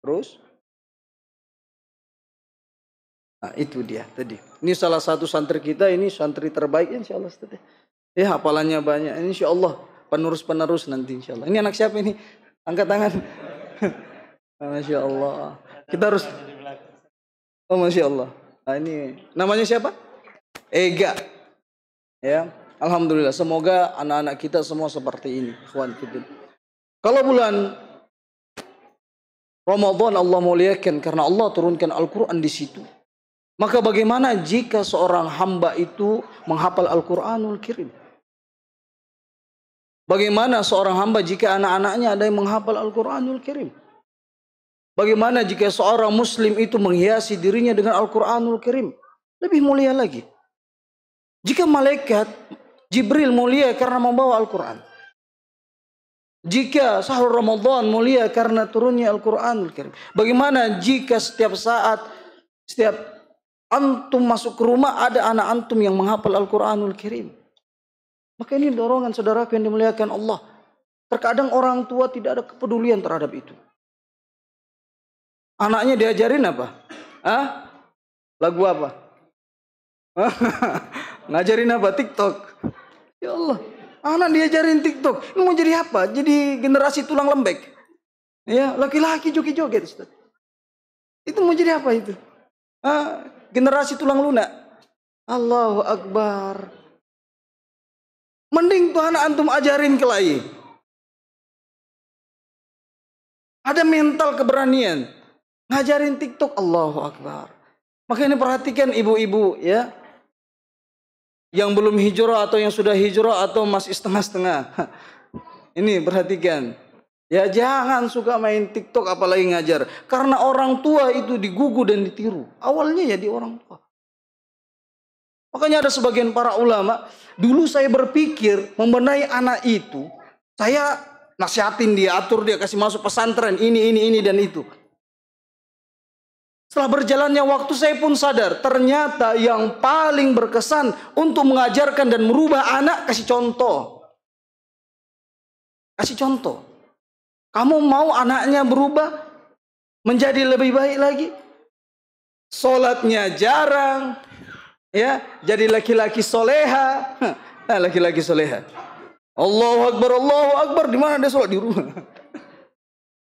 Terus? Nah, itu dia tadi. Ini salah satu santri kita, ini santri terbaik insyaallah. Ya, hafalannya banyak. Insyaallah penerus-penerus nanti insyaallah. Ini anak siapa ini? Angkat tangan. Masya Allah. Kita harus. Oh, Masya Allah. Nah, ini namanya siapa? Ega. Ya, alhamdulillah. Semoga anak-anak kita semua seperti ini. Kalau bulan Ramadan Allah muliakan karena Allah turunkan Al-Quran di situ. Maka bagaimana jika seorang hamba itu menghafal Al-Quranul Karim? Bagaimana seorang hamba jika anak-anaknya ada yang menghafal Al-Quranul Karim? Bagaimana jika seorang muslim itu menghiasi dirinya dengan Al-Quranul Karim? Lebih mulia lagi. Jika malaikat Jibril mulia karena membawa Al-Quran. Jika sahur Ramadan mulia karena turunnya Al-Quranul Karim. Bagaimana jika setiap saat, setiap antum masuk ke rumah ada anak antum yang menghafal Al-Quranul Karim. Maka ini dorongan saudaraku yang dimuliakan Allah. Terkadang orang tua tidak ada kepedulian terhadap itu. Anaknya diajarin apa? Hah? Lagu apa? Ngajarin apa? TikTok. Ya Allah, anak diajarin TikTok. Ini mau jadi apa? Jadi generasi tulang lembek. Ya, laki-laki joget-joget, Ustaz. Itu mau jadi apa itu? Generasi tulang lunak. Allahu Akbar. Mending tuh anak antum ajarin kelahi. Ada mental keberanian. Ngajarin TikTok, Allahu Akbar. Makanya perhatikan ibu-ibu ya. Yang belum hijrah atau yang sudah hijrah atau masih setengah-setengah. Ini perhatikan. Ya jangan suka main TikTok apalagi ngajar. Karena orang tua itu digugu dan ditiru. Awalnya ya di orang tua. Makanya ada sebagian para ulama. Dulu saya berpikir membenahi anak itu. Saya nasihatin dia, atur dia, kasih masuk pesantren. Ini dan itu. Setelah berjalannya waktu saya pun sadar. Ternyata yang paling berkesan untuk mengajarkan dan merubah anak. Kasih contoh. Kasih contoh. Kamu mau anaknya berubah menjadi lebih baik lagi? Sholatnya jarang, ya, jadi laki-laki soleha. Nah, laki-laki soleha. Allahu Akbar, di mana dia sholat? Di rumah.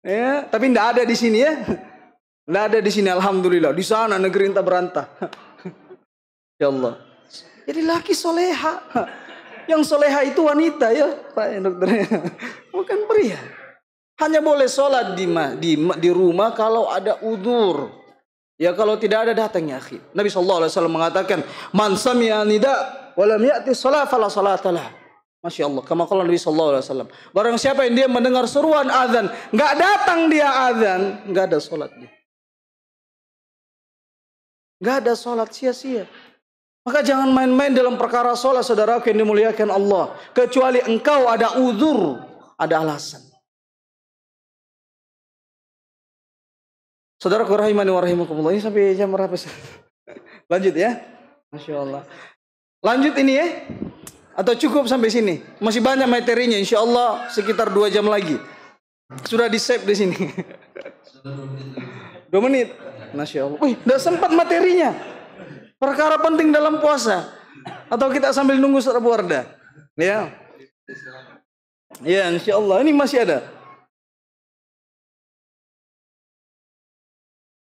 Ya, tapi tidak ada di sini ya. Tidak ada di sini, alhamdulillah. Di sana negeri entah berantah. Ya Allah. Jadi laki soleha. Yang soleha itu wanita ya, Pak dokter. Bukan pria. Hanya boleh sholat di rumah kalau ada udzur. Ya kalau tidak ada datang ya akhi. Nabi SAW mengatakan, "Man sami'a nida wa lam ya'ti shalah fala salatalah." Masya Allah. Kama qala Nabi SAW. Barang siapa yang dia mendengar seruan azan, enggak datang dia azan, enggak ada sholat dia. Enggak ada sholat, sia-sia. Maka jangan main-main dalam perkara sholat, saudaraku yang dimuliakan Allah. Kecuali engkau ada udzur, ada alasan. Saudaraku rahimani wa rahimakumullah. Ini sampai jam berapa? Lanjut ya. Masya Allah. Lanjut ini ya. Atau cukup sampai sini? Masih banyak materinya. Insya Allah sekitar 2 jam lagi. Sudah di save di sini. 2 menit. Masya Allah. Wih, udah sempat materinya. Perkara penting dalam puasa. Atau kita sambil nunggu Ustaz Abu Wardah. Ya. Ya, insya Allah. Ini masih ada.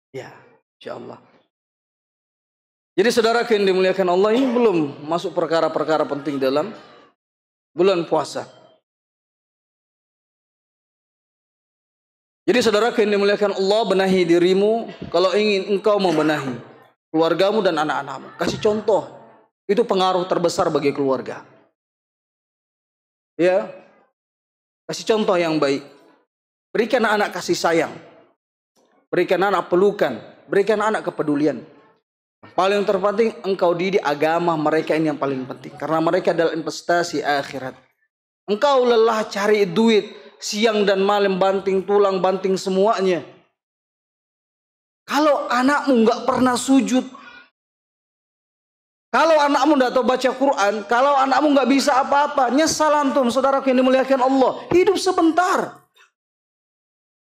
Ya, insya Allah. Jadi saudara yang dimuliakan Allah, ini belum masuk perkara-perkara penting dalam bulan puasa. Jadi saudara yang dimuliakan Allah, benahi dirimu kalau ingin engkau membenahi keluargamu dan anak-anakmu. Kasih contoh. Itu pengaruh terbesar bagi keluarga. Ya. Kasih contoh yang baik. Berikan anak kasih sayang. Berikan anak pelukan, berikan anak kepedulian. Paling terpenting engkau didik agama mereka, ini yang paling penting. Karena mereka adalah investasi akhirat. Engkau lelah cari duit, siang dan malam banting tulang, banting semuanya. Kalau anakmu nggak pernah sujud, kalau anakmu nggak tahu baca Quran, kalau anakmu nggak bisa apa-apa, nyesal antum, saudara yang dimuliakan Allah. Hidup sebentar.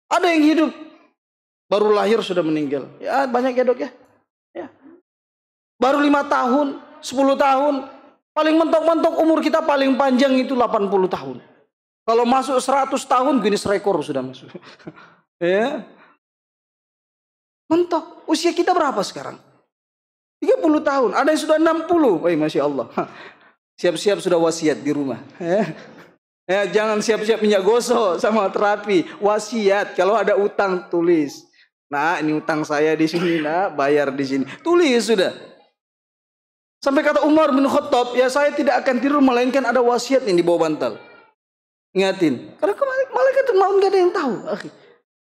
Ada yang hidup baru lahir sudah meninggal. Ya banyak ya dok ya. Ya. Baru 5 tahun, 10 tahun. Paling mentok-mentok umur kita paling panjang itu 80 tahun. Kalau masuk 100 tahun Guinness rekor sudah masuk. Ya. Mentok. Usia kita berapa sekarang? 30 tahun. Ada yang sudah 60. Wah, Masya Allah. Siap-siap sudah wasiat di rumah. Ya, jangan siap-siap minyak gosok sama terapi. Wasiat. Kalau ada utang tulis. Nah, ini utang saya di sini, nah, bayar di sini. Tulis sudah. Sampai kata Umar bin Khattab, ya saya tidak akan tidur melainkan ada wasiat yang di bawah bantal. Ingatin. Karena malaikat maut nggak ada yang tahu.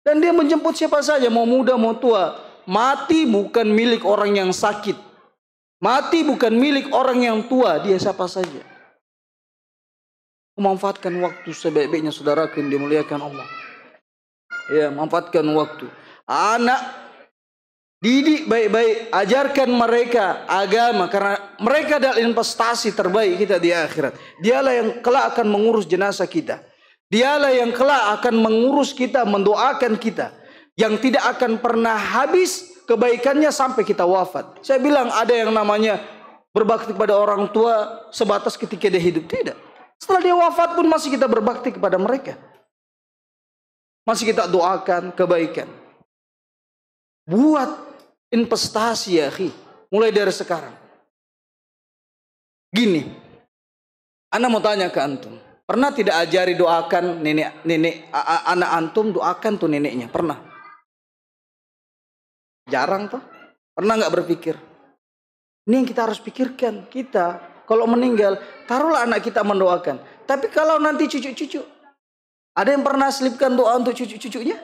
Dan dia menjemput siapa saja, mau muda mau tua. Mati bukan milik orang yang sakit. Mati bukan milik orang yang tua. Dia siapa saja. Memanfaatkan waktu sebaik-baiknya saudara yang dimuliakan Allah. Ya, manfaatkan waktu. Anak didik baik-baik, ajarkan mereka agama karena mereka adalah investasi terbaik kita di akhirat. Dialah yang kelak akan mengurus jenazah kita. Dialah yang kelak akan mengurus kita, mendoakan kita, yang tidak akan pernah habis kebaikannya sampai kita wafat. Saya bilang ada yang namanya berbakti kepada orang tua sebatas ketika dia hidup, tidak. Setelah dia wafat pun masih kita berbakti kepada mereka. masih kita doakan kebaikan. Buat investasi ya akhi, mulai dari sekarang. Gini, ana mau tanya ke antum, pernah tidak ajari doakan nenek anak antum, doakan tuh neneknya? Pernah? Jarang tuh. Pernah nggak berpikir? Ini yang kita harus pikirkan. Kita kalau meninggal, taruhlah anak kita mendoakan. Tapi kalau nanti cucu-cucu, ada yang pernah selipkan doa untuk cucu-cucunya?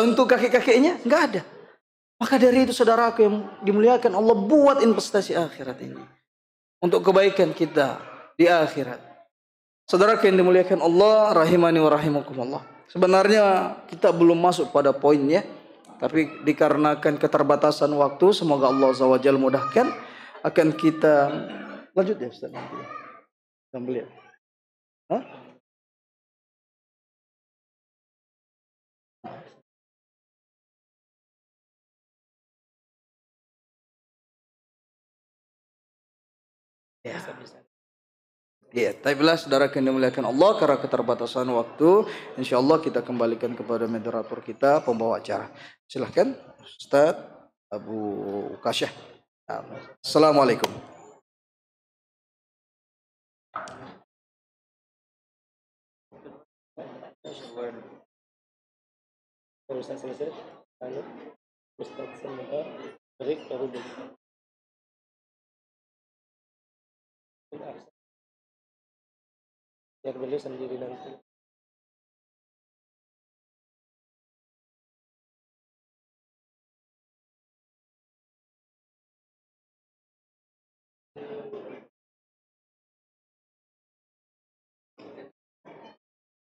Untuk kakek-kakeknya? Nggak ada. Maka dari itu saudaraku yang dimuliakan Allah, buat investasi akhirat ini. Untuk kebaikan kita di akhirat. Saudaraku yang dimuliakan Allah, rahimani wa rahimakumullah. Sebenarnya kita belum masuk pada poinnya. Tapi dikarenakan keterbatasan waktu, semoga Allah Azza wa Jalla mudahkan, akan kita lanjut ya Ustaz. Sambil ya. Hah? Ya. Ya, tapi lah saudara yang dimuliakan Allah, karena keterbatasan waktu, insya Allah kita kembalikan kepada moderator kita, pembawa acara. Silahkan Ustaz Abu Kasyah. Assalamualaikum. Ustaz selesai, lalu Ustaz semoga break baru biar beliau sendiri nanti.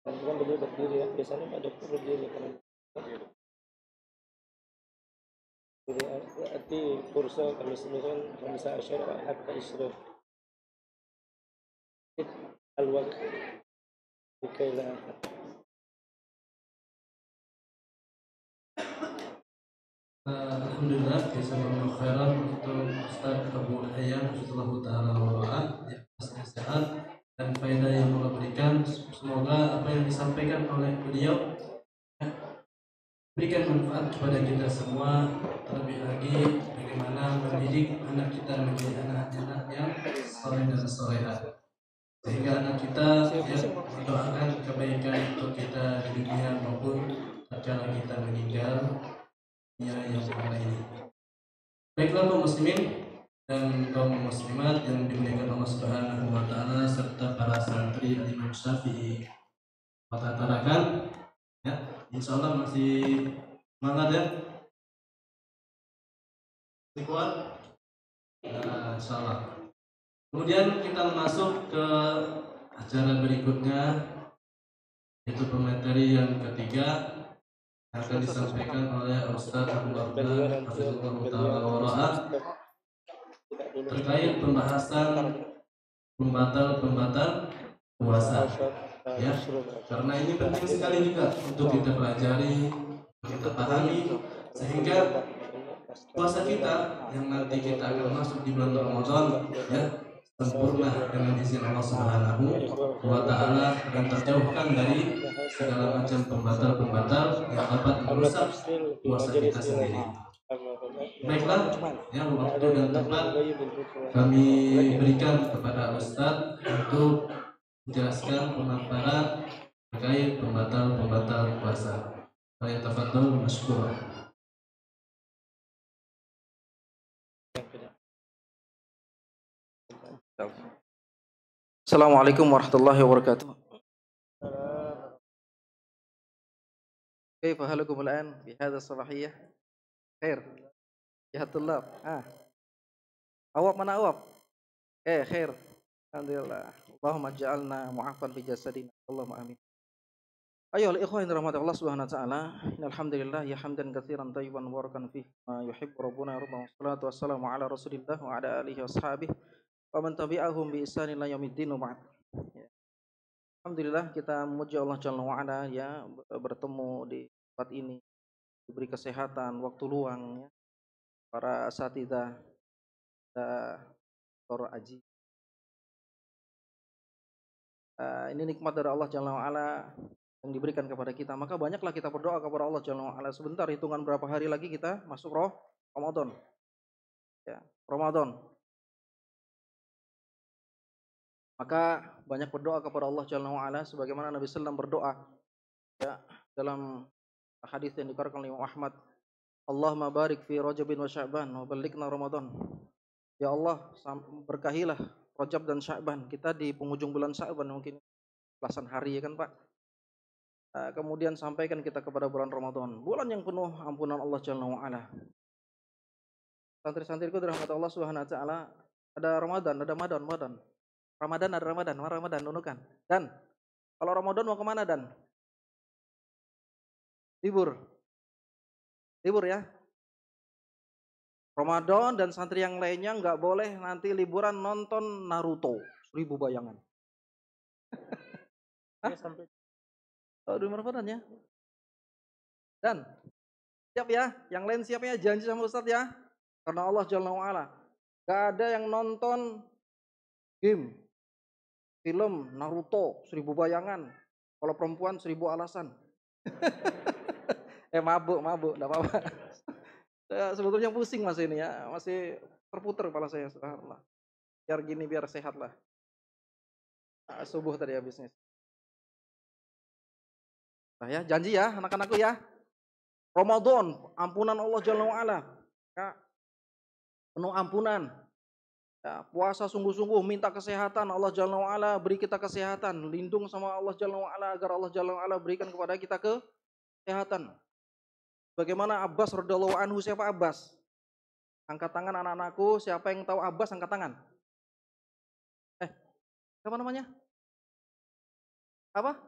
Nanti kan beliau berdiri ya, biasanya Pak Dokter berdiri kan. Jadi arti kursa kami sendiri kan bisa asyara hatta israf. Al-waqt dikaila. Alhamdulillah, jazakallahu khairan untuk Ustaz Abu Hayyan Hafizallahu Ta'ala wa di atas nasihat dan faedah yang Allah berikan. Semoga apa yang disampaikan oleh beliau berikan manfaat kepada kita semua, terlebih lagi bagaimana mendidik anak kita menjadi anak-anak yang soleh dan soleha, sehingga anak kita ya, mendoakan kebaikan untuk kita di dunia maupun tatkala kita meninggal dunia yang mana ini. Baiklah kaum muslimin dan kaum muslimat yang dimuliakan Allah Subhanahu wa taala serta para santri Imam Syafi'i Kota Tarakan, ya, insyaallah masih semangat ya. Masih kuat? Nah, insyaallah. Kemudian kita masuk ke acara berikutnya, yaitu pemateri yang ketiga yang akan disampaikan oleh Ustaz Abu Abdullah Hafizahullah Ta'ala wa terkait pembahasan pembatal puasa, ya, karena ini penting sekali juga untuk kita pelajari, kita pahami, sehingga puasa kita yang nanti kita akan masuk di bulan Ramadan ya sempurna dengan izin Allah Subhanahu wa taala dan terjauhkan dari segala macam pembatal-pembatal yang dapat merusak puasa kita sendiri. Baiklah, ya, waktu dan tempat kami berikan kepada Ustadz untuk menjelaskan pemaparan terkait pembatal-pembatal puasa. Saya tafadhol masykur. Assalamualaikum warahmatullahi wabarakatuh. كيف حالكم الآن في هذا الصباحية؟ خير؟ يا الطلاب أواب mana أواب؟ خير الحمد لله اللهم اجعلنا معافى في جسدنا اللهم آمين. أيها الإخوة yang dirahmati Allah Subhanahu wa taala, alhamdulillah ya hamdan katsiran thayyiban mubarakan fihi ma yuhibbu rabbuna rabbana wassalatu wassalamu ala Rasulillah wa ala alihi washabihi wa man tabi'ahum bi ihsanin ila yaumiddin wa ba'd. Alhamdulillah kita memuji Allah Jalla wa ala ya, bertemu di tempat ini, diberi kesehatan, waktu luang ya. Para asatidzah, Dr. Aji. Ini nikmat dari Allah Jalla wa ala yang diberikan kepada kita. Maka banyaklah kita berdoa kepada Allah Jalla wa ala. Sebentar, hitungan berapa hari lagi kita masuk Ramadan. Ya, Ramadan. Maka banyak berdoa kepada Allah Jalla wa ala sebagaimana Nabi sallallahu berdoa ya dalam hadis yang dikeluarkan oleh Imam Ahmad, Allahumma barik fi Rajabin wa Sya'ban wa ballighna Ramadan. Ya Allah, berkahilah Rajab dan Sya'ban. Kita di penghujung bulan Sya'ban mungkin belasan hari ya kan Pak. Kemudian sampaikan kita kepada bulan Ramadan, bulan yang penuh ampunan Allah Jalla wa ala. Santri-santriku dirahmati Allah Subhanahu wa taala, ada Ramadan, ada Ramadan. Ramadan ada Ramadan nunukan. Dan kalau Ramadan mau kemana Dan? Libur ya. Ramadan dan santri yang lainnya nggak boleh nanti liburan nonton Naruto 1000 bayangan. Sampai di Ramadan ya. Dan siap ya, yang lain siap ya, janji sama Ustadz ya. Karena Allah Jalla wa ala, nggak ada yang nonton game, film Naruto 1000 bayangan. Kalau perempuan 1000 alasan. Mabuk, enggak apa-apa. Saya sebetulnya pusing Mas ini ya, masih terputar kepala saya, subhanallah. Biar gini, biar sehat lah. Subuh tadi habisnya. Nah ya, janji ya anak-anakku ya. Ramadan, ampunan Allah Jalla wa ala. Ya, penuh ampunan. Ya, puasa sungguh-sungguh, minta kesehatan Allah Jalla wa ala, beri kita kesehatan, lindung sama Allah Jalla wa ala agar Allah Jalla wa ala berikan kepada kita kesehatan. Bagaimana Abbas radhiyallahu anhu, siapa Abbas? Angkat tangan anak-anakku, siapa yang tahu Abbas angkat tangan? Siapa namanya? Apa?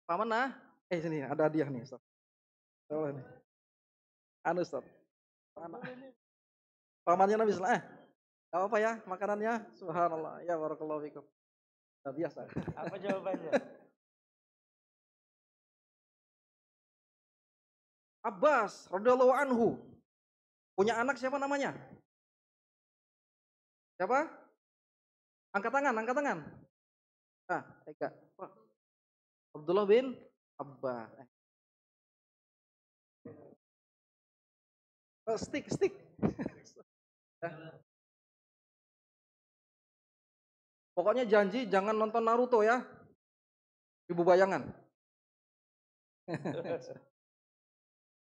Pamanah? Sini ada hadiah nih, Ustaz. Nih. Ustaz. Pamannya Nabi sallallahu alaihi wasallam. Enggak apa ya makanannya? Subhanallah. Ya barakallahu fikum. Nah, biasa. Apa jawabannya? Abbas radhiyallahu anhu punya anak siapa namanya? Siapa? Angkat tangan. Eka. Abdullah bin Abbas. Stick. Pokoknya janji jangan nonton Naruto ya. 1000 bayangan.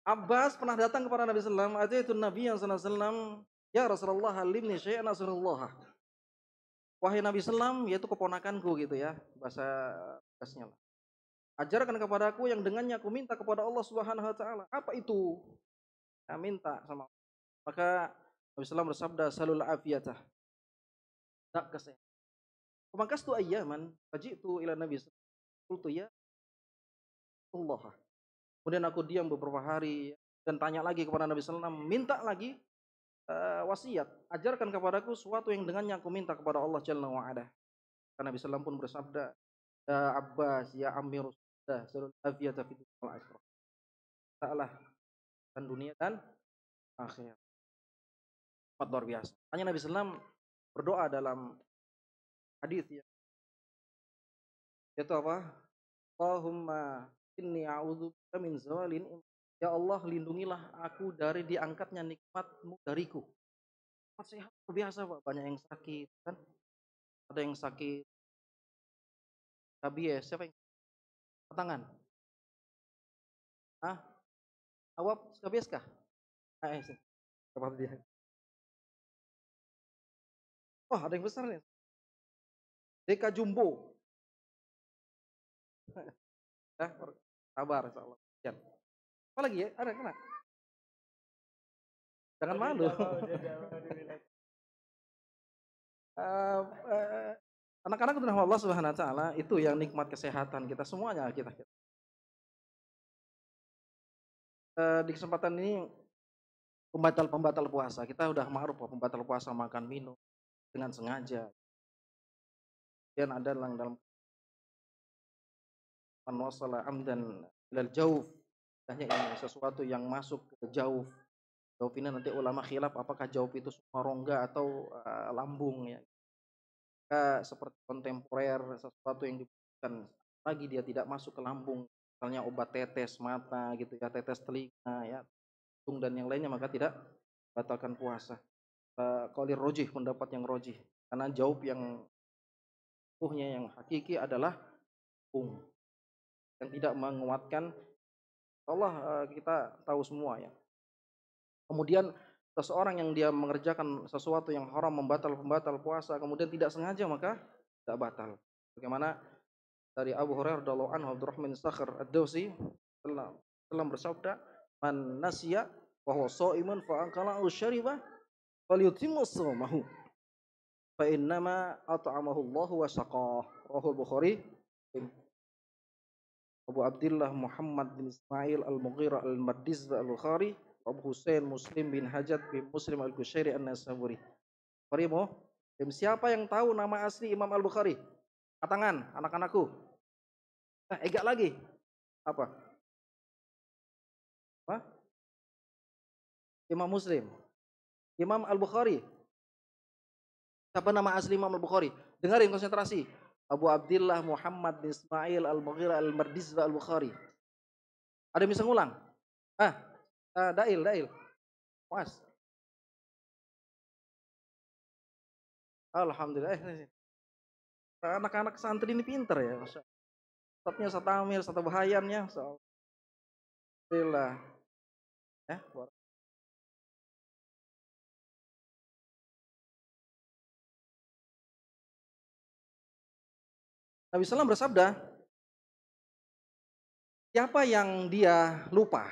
Abbas pernah datang kepada Nabi sallallahu alaihi wasallam, itu Nabi yang sallallahu alaihi wasallam, ya Rasulullah alimni syai'an asrullah. Wahai Nabi sallam, yaitu keponakanku gitu ya, bahasa kasnya lah. Ajarkan kepadaku yang dengannya aku minta kepada Allah Subhanahu wa taala. Apa itu? Ya, minta sama Allah. Maka Nabi sallam bersabda, salul afiyatah. Tak kesehatan. Pemangkas tu ayyaman, faji'tu ila Nabi sallallahu alaihi wasallam, ya Allah. Kemudian aku diam beberapa hari dan tanya lagi kepada Nabi sallallahu alaihi wasallam, minta lagi wasiat, ajarkan kepadaku sesuatu yang dengannya aku minta kepada Allah Jalla wa ala. Karena Nabi sallallahu pun bersabda, ya Abbas, ya Amir Rasulullah, sallallahu alaihi wasallam, ta'ala dan dunia dan akhirat. Luar biasa. Hanya Nabi sallallahu berdoa dalam hadis ya. Itu apa? Allahumma inni a'udzubika min zawalin. Ya Allah, lindungilah aku dari diangkatnya nikmat-Mu dariku. Nikmat sehat biasa Pak, banyak yang sakit kan? Ada yang sakit rabies, siapa yang tangan? Awap rabies kah? Apa dia? Wah, ada yang besar nih. Deka Jumbo. Sabar insyaallah. Apa lagi ya? Ada kena? Jangan malu. Anak-anak itu Allah Subhanahu wa taala, itu yang nikmat kesehatan kita semuanya kita. Di kesempatan ini pembatal puasa. Kita udah ma'ruf pembatal puasa makan minum dengan sengaja. Dan ada dalam wasala amdan ilal jauf, hanya ini sesuatu yang masuk ke jauf. Jauf ini nanti ulama khilaf apakah jauf itu semua rongga atau lambung ya. Seperti kontemporer, sesuatu yang dibutuhkan lagi dia tidak masuk ke lambung, misalnya obat tetes mata gitu ya, tetes telinga ya, hidung dan yang lainnya, maka tidak batalkan puasa. Qaulur rojih, pendapat yang rojih, karena jawab yang yang hakiki adalah yang tidak menguatkan. Allah kita tahu semua ya. Kemudian seseorang yang dia mengerjakan sesuatu yang haram, membatal puasa, kemudian tidak sengaja, maka tidak batal. Bagaimana dari Abu Hurairah radhiyallahu anhu, Abdurrahman Sakhr Ad-Dawsi telah bersabda, "Man nasiya wa huwa sha'imun fa akala aw syariba falyutimmu shaumahu fa innama at'amahu Allahu wa saqah." Rahul Bukhari. Abu Abdullah Muhammad bin Ismail Al-Mughirah Al-Mardiz Al-Bukhari, Abu Husain Muslim bin Hajat bin Muslim Al-Qushairi An-Nasaburi. Siapa yang tahu nama asli Imam Al-Bukhari? Tangan, anak-anakku. Ega lagi. Apa? Imam Muslim. Imam Al-Bukhari. Siapa nama asli Imam Al-Bukhari? Dengarin, konsentrasi. Abu Abdullah Muhammad bin Ismail Al-Mughirah Al-Mardiz Al-Bukhari. Ada yang bisa ngulang? Dail. Mas. Alhamdulillah. Anak-anak santri ini pinter ya. Ustadznya Satamir, Ustadz Bahayan ya. Alhamdulillah. Ya, Nabi SAW bersabda, siapa yang dia lupa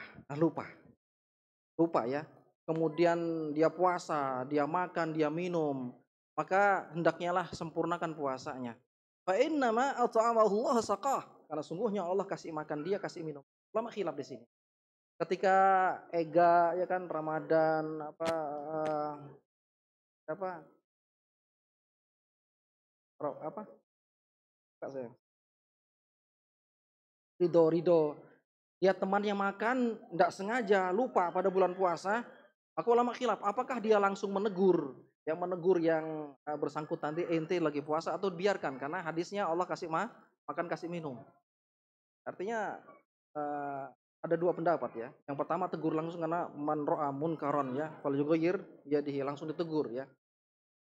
ya, kemudian dia puasa, dia makan, dia minum, maka hendaknya lah sempurnakan puasanya. Fa innama at'amahu Allah saqah, karena sungguhnya Allah kasih makan dia, kasih minum. Ulama khilaf di sini. Ketika Ega ya kan Ramadan apa Ridho dia temannya makan tidak sengaja lupa pada bulan puasa, maka ulama khilaf apakah dia langsung menegur yang bersangkutan, ente lagi puasa, atau biarkan, karena hadisnya Allah kasih makan kasih minum. Artinya ada dua pendapat ya. Yang pertama tegur langsung, karena man ra'a munkaron ya fal yughayyir yadihi, langsung ditegur ya.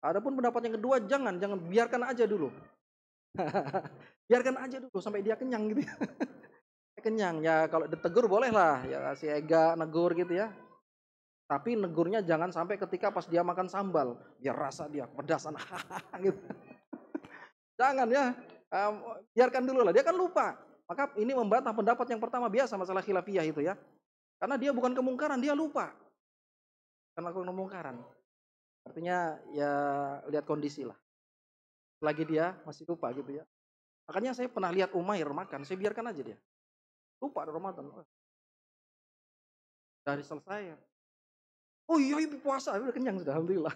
Adapun pendapat yang kedua, jangan biarkan aja dulu. Biarkan aja dulu sampai dia kenyang gitu ya. Kenyang ya, kalau ditegur boleh lah ya, si Ega negur gitu ya, tapi negurnya jangan sampai ketika pas dia makan sambal biar rasa dia pedas gitu. Jangan ya, biarkan dulu lah, dia kan lupa. Maka ini membantah pendapat yang pertama, biasa masalah khilafiyah itu ya, karena dia bukan kemungkaran, dia lupa karena kemungkaran. Artinya ya lihat kondisi lah, lagi dia masih lupa gitu ya. Makanya saya pernah lihat Umair makan, saya biarkan aja dia lupa ada Ramadan. Dari selesai. Oh iya, ibu puasa, udah kenyang sudah, alhamdulillah.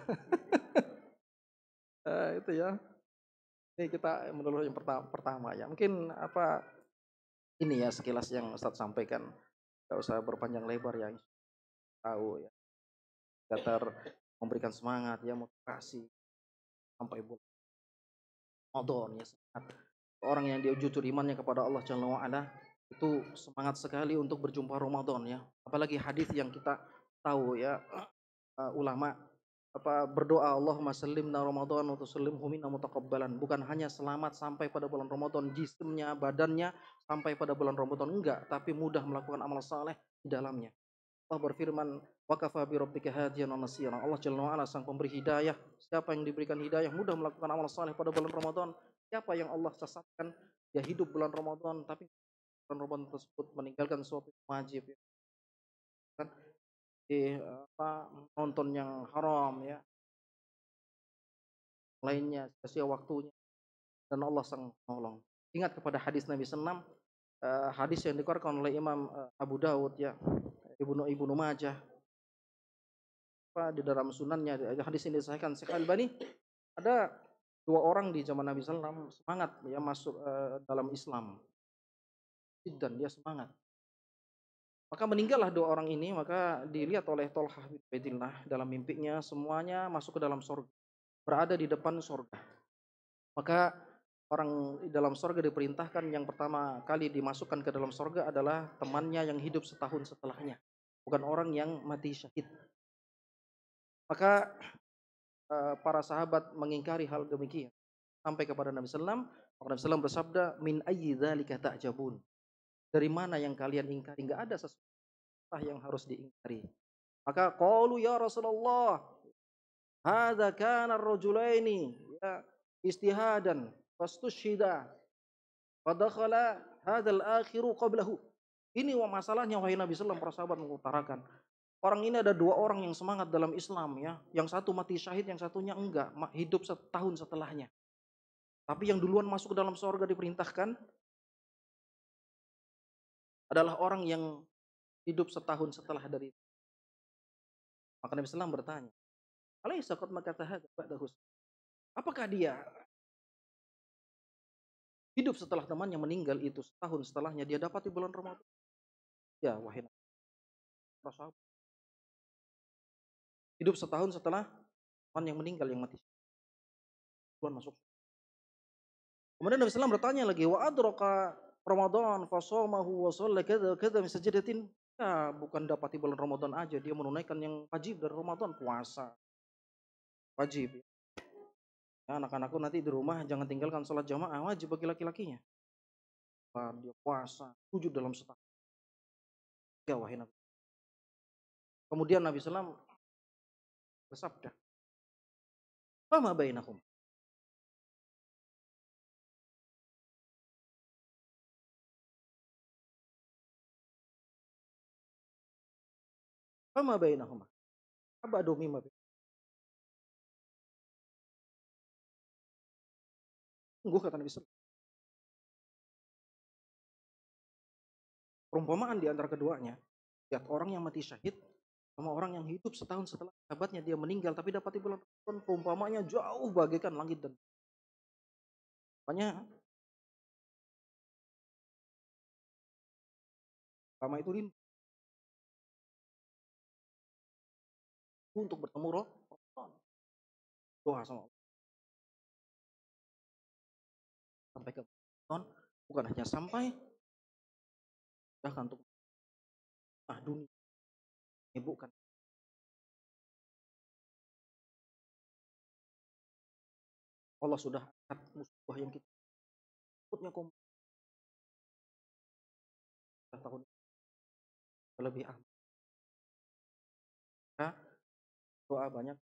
Itu ya. Ini kita menurut yang pertama ya. Mungkin ini ya sekilas yang Ustadz sampaikan. Gak usah berpanjang lebar ya. Tahu ya. Datar memberikan semangat ya, motivasi sampai bulan Ramadan ya. Orang yang dia jujur imannya kepada Allah Jalla wa Ala, itu semangat sekali untuk berjumpa Ramadan ya. Apalagi hadis yang kita tahu ya, ulama berdoa Allahumma sallimna Ramadan wa tusallimhu minna mutaqabbalan, bukan hanya selamat sampai pada bulan Ramadan jisimnya, badannya sampai pada bulan Ramadan, enggak, tapi mudah melakukan amal saleh di dalamnya. Allah berfirman, wa kafa bi rabbika hadiyan wa nasira. Allah Jalla wa Ala sang pemberi hidayah. Siapa yang diberikan hidayah mudah melakukan amal saleh pada bulan Ramadan. Siapa yang Allah sesatkan, dia hidup bulan Ramadan tapi bulan Ramadan tersebut meninggalkan suatu wajib ya. Kan nonton yang haram ya, lainnya sia-sia waktunya, dan Allah sang menolong. Ingat kepada hadis Nabi SAW, hadis yang dikeluarkan oleh Imam Abu Dawud ya, Ibnu Majah, di dalam sunannya, hadis ini disahihkan Syekh Albani. Ada dua orang di zaman Nabi SAW semangat ya masuk dalam Islam, dan dia semangat. Maka meninggallah dua orang ini, maka dilihat oleh Tolhah bin Ubaidillah dalam mimpinya, semuanya masuk ke dalam surga, berada di depan surga. Maka orang di dalam sorga diperintahkan yang pertama kali dimasukkan ke dalam sorga adalah temannya yang hidup setahun setelahnya, bukan orang yang mati syahid. Maka para sahabat mengingkari hal demikian sampai kepada Nabi Sallam. Maka Nabi Sallam bersabda, min ayyi dzalika ta'jabun. Dari mana yang kalian ingkari? Enggak ada sesuatu yang harus diingkari. Maka qalu ya Rasulullah, hadza kana ar-rajulaini ya istihadan fastushhida wa dakhala hadzal akhiru qablahu. Ini masalahnya wahai Nabi sallallahu para sahabat mengutarakan. Orang ini ada dua orang yang semangat dalam Islam ya. Yang satu mati syahid, yang satunya enggak, hidup setahun setelahnya. Tapi yang duluan masuk ke dalam surga diperintahkan adalah orang yang hidup setahun setelah dari itu. Maka Nabi sallallahu bertanya, "Alaysa qad makatha hadza ba'dahu?" Apakah dia hidup setelah temannya meninggal itu setahun setelahnya dia dapat di bulan Ramadan? Ya, wahai para sahabat. Hidup setahun setelah teman yang meninggal yang mati. Duluan masuk. Kemudian Nabi sallallahu bertanya lagi, "Wa adraka Ramadan fa shamahu wa shalla kadza kadza min sajdatin?" Ya, bukan dapat di bulan Ramadan aja, dia menunaikan yang wajib dari Ramadan, puasa. Wajib. Ya, anak-anakku nanti di rumah jangan tinggalkan sholat jamaah, wajib bagi laki-lakinya. Dia puasa, sujud dalam setahun. Ya wahai Nabi. Kemudian Nabi sallallahu bersabda, "Fama bainahum?" Fama bainahuma? Abadu mimma bainahuma. Sungguh kata Nabi sallallahu. Perumpamaan di antara keduanya, lihat orang yang mati syahid sama orang yang hidup setahun setelah sahabatnya dia meninggal tapi dapat di bulan Ramadan, perumpamaannya jauh bagaikan langit dan makanya lama itu rindu untuk bertemu Ramadan. Doa sama Allah sampai ke Ramadan, bukan hanya sampai bahkan untuk dunia bukan. Allah sudah angkat musuh yang kita takutnya tahun lebih aman. Nah, doa banyak.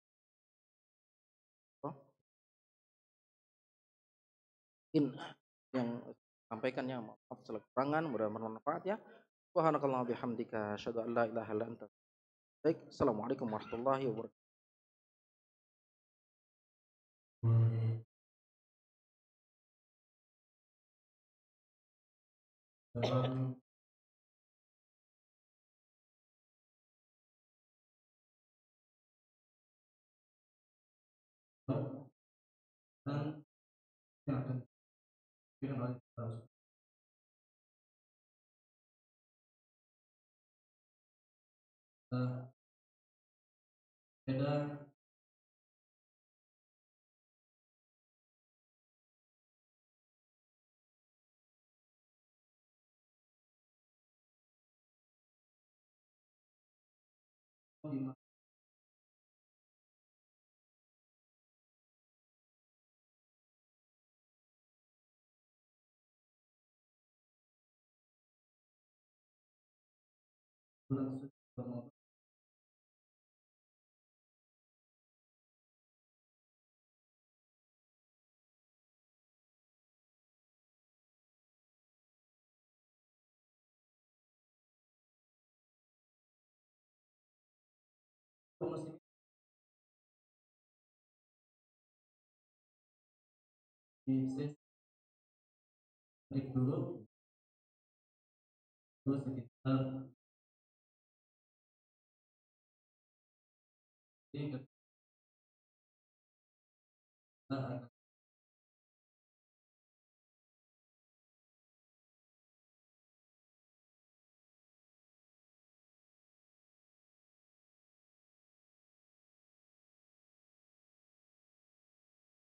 Yang sampaikannya maaf segala kekurangan, mudah-mudahan bermanfaat ya. Subhanakallahumma bihamdika asyhadu an la ilaha illa anta. Baik, assalamualaikum warahmatullahi wabarakatuh.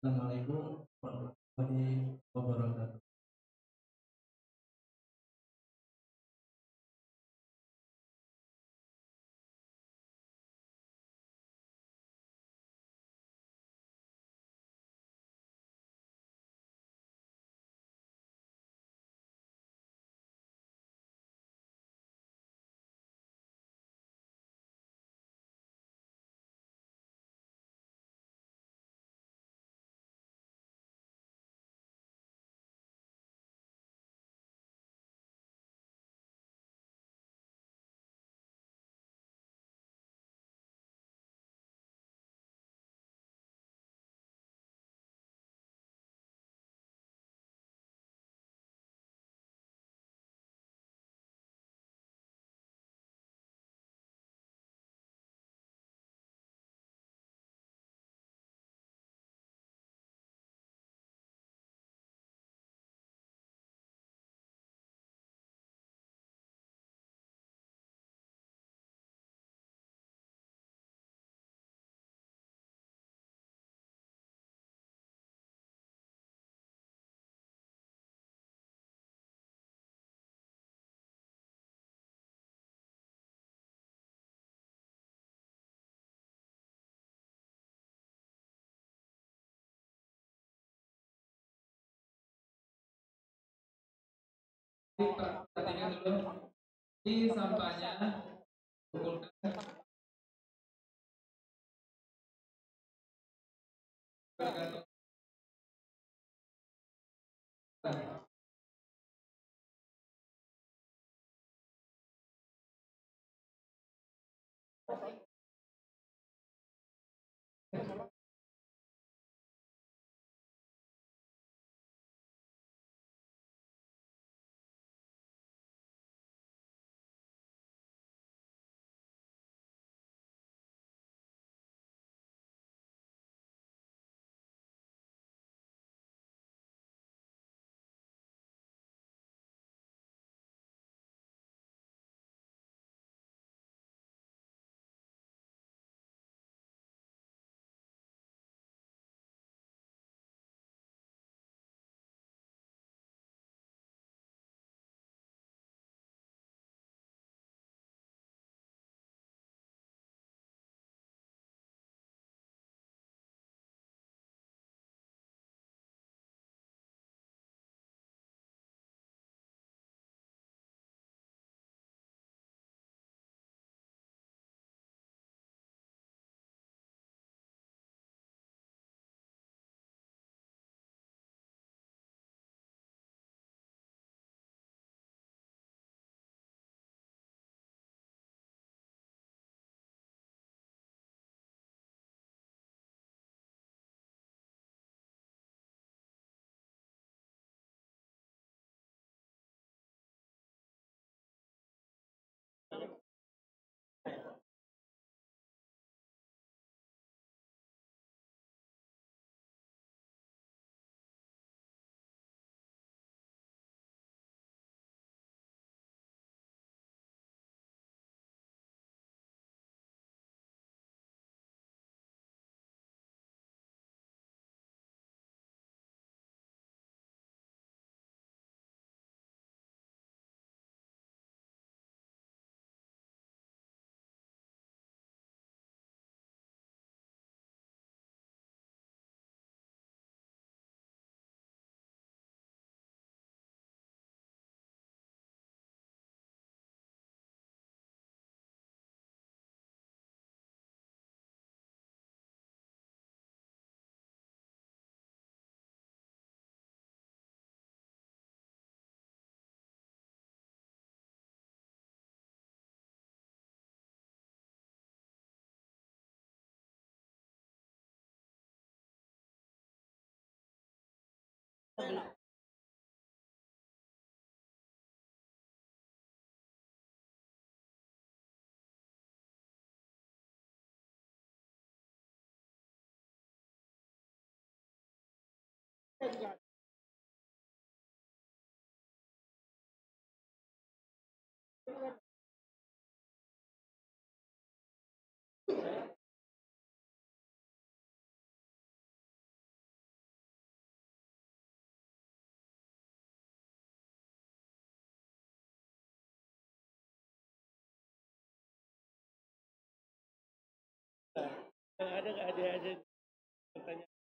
Assalamualaikum warahmatullahi wabarakatuh. warahmatullahi wabarakatuh. Perhatikan dulu di sampahnya, pukulkan Ada nggak ada pertanyaan?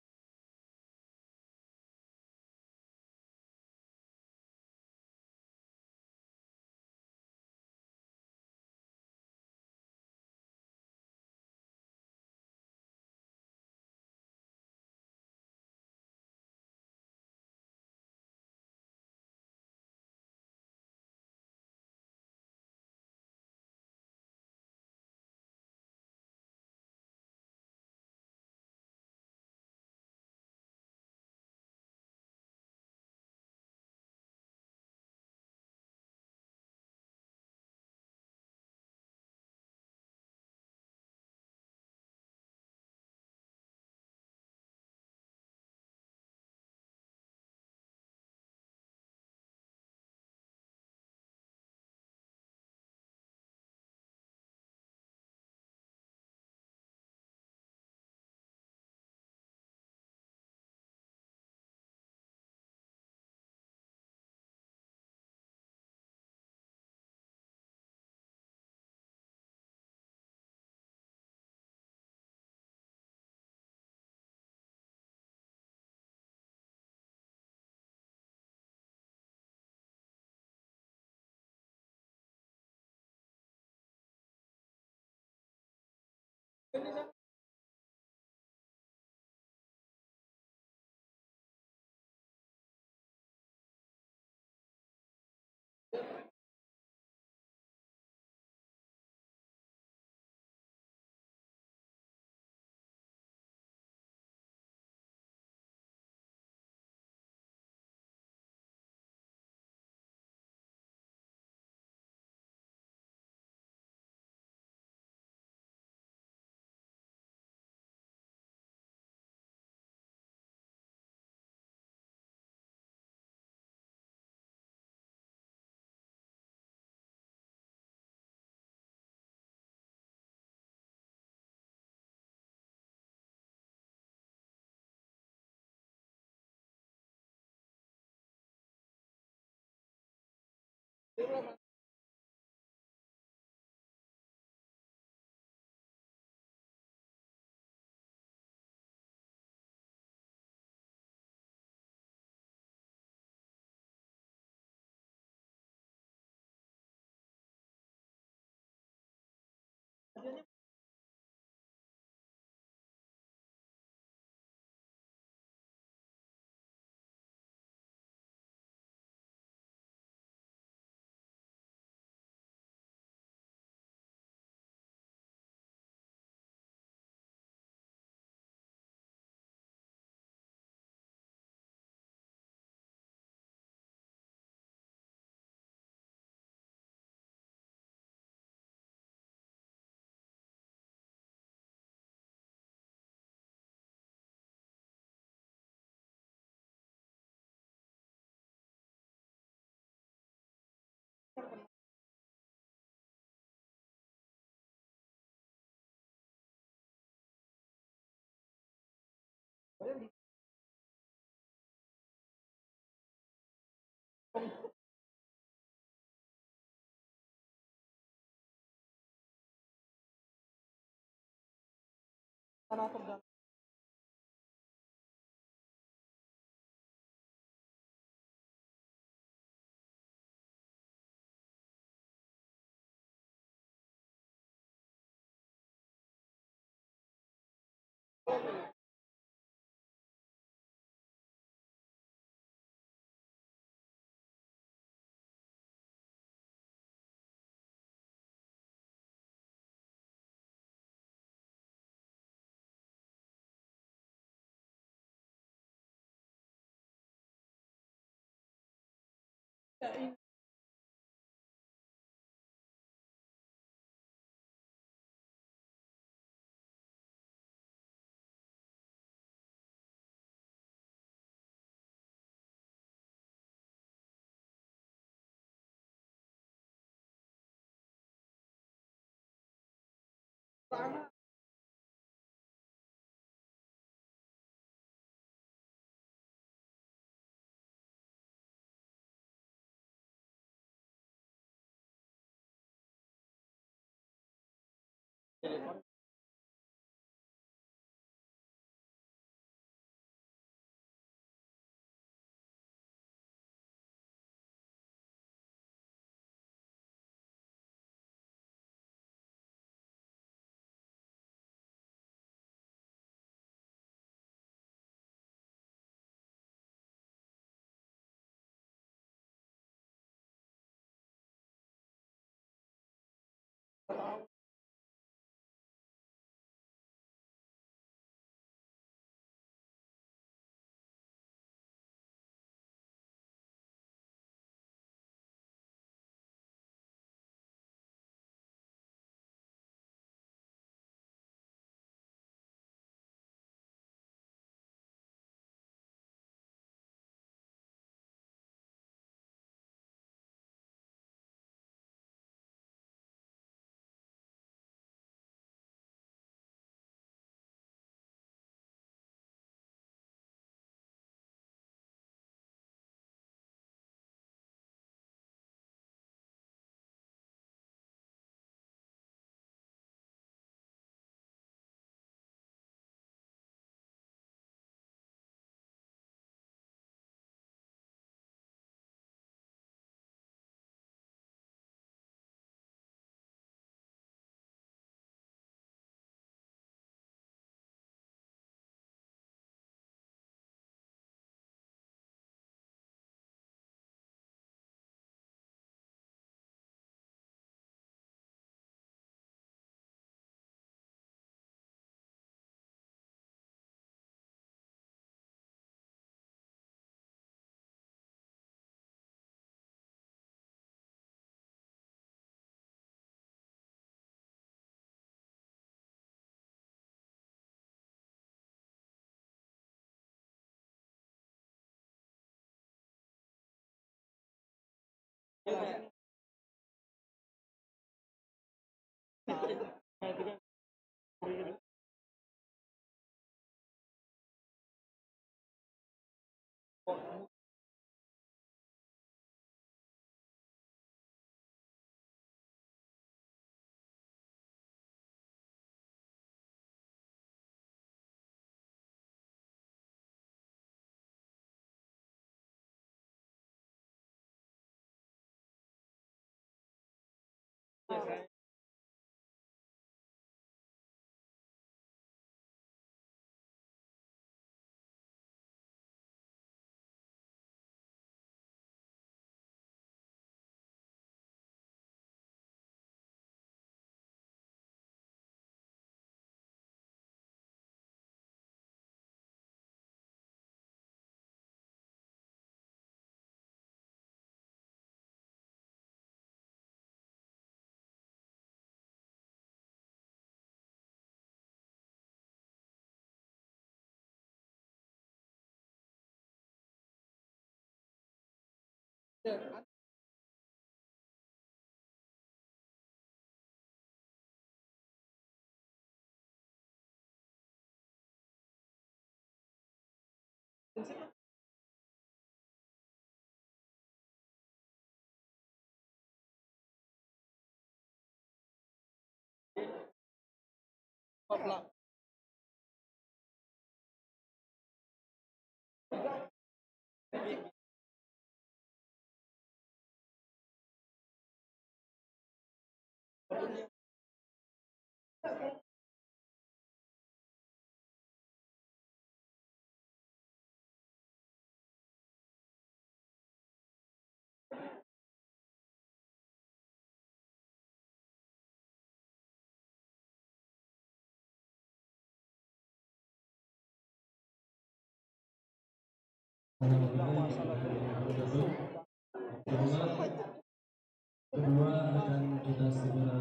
Kedua akan kita segera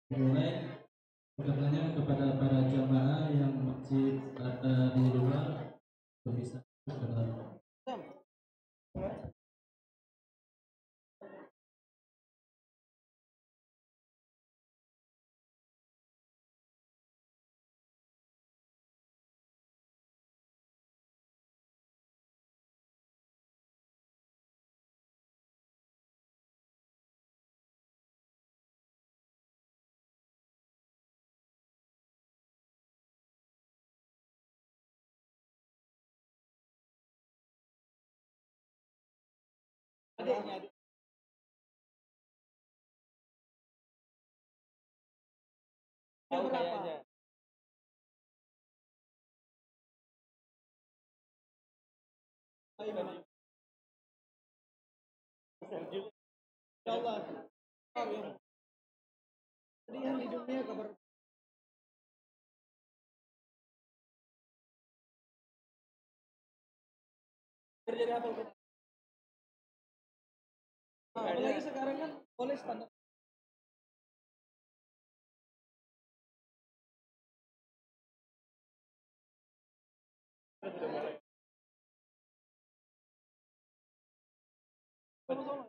mulai. Bertanya kepada para jamaah yang masih ada di luar bisa segera. Apalagi sekarang kan boleh standar. Sama-sama.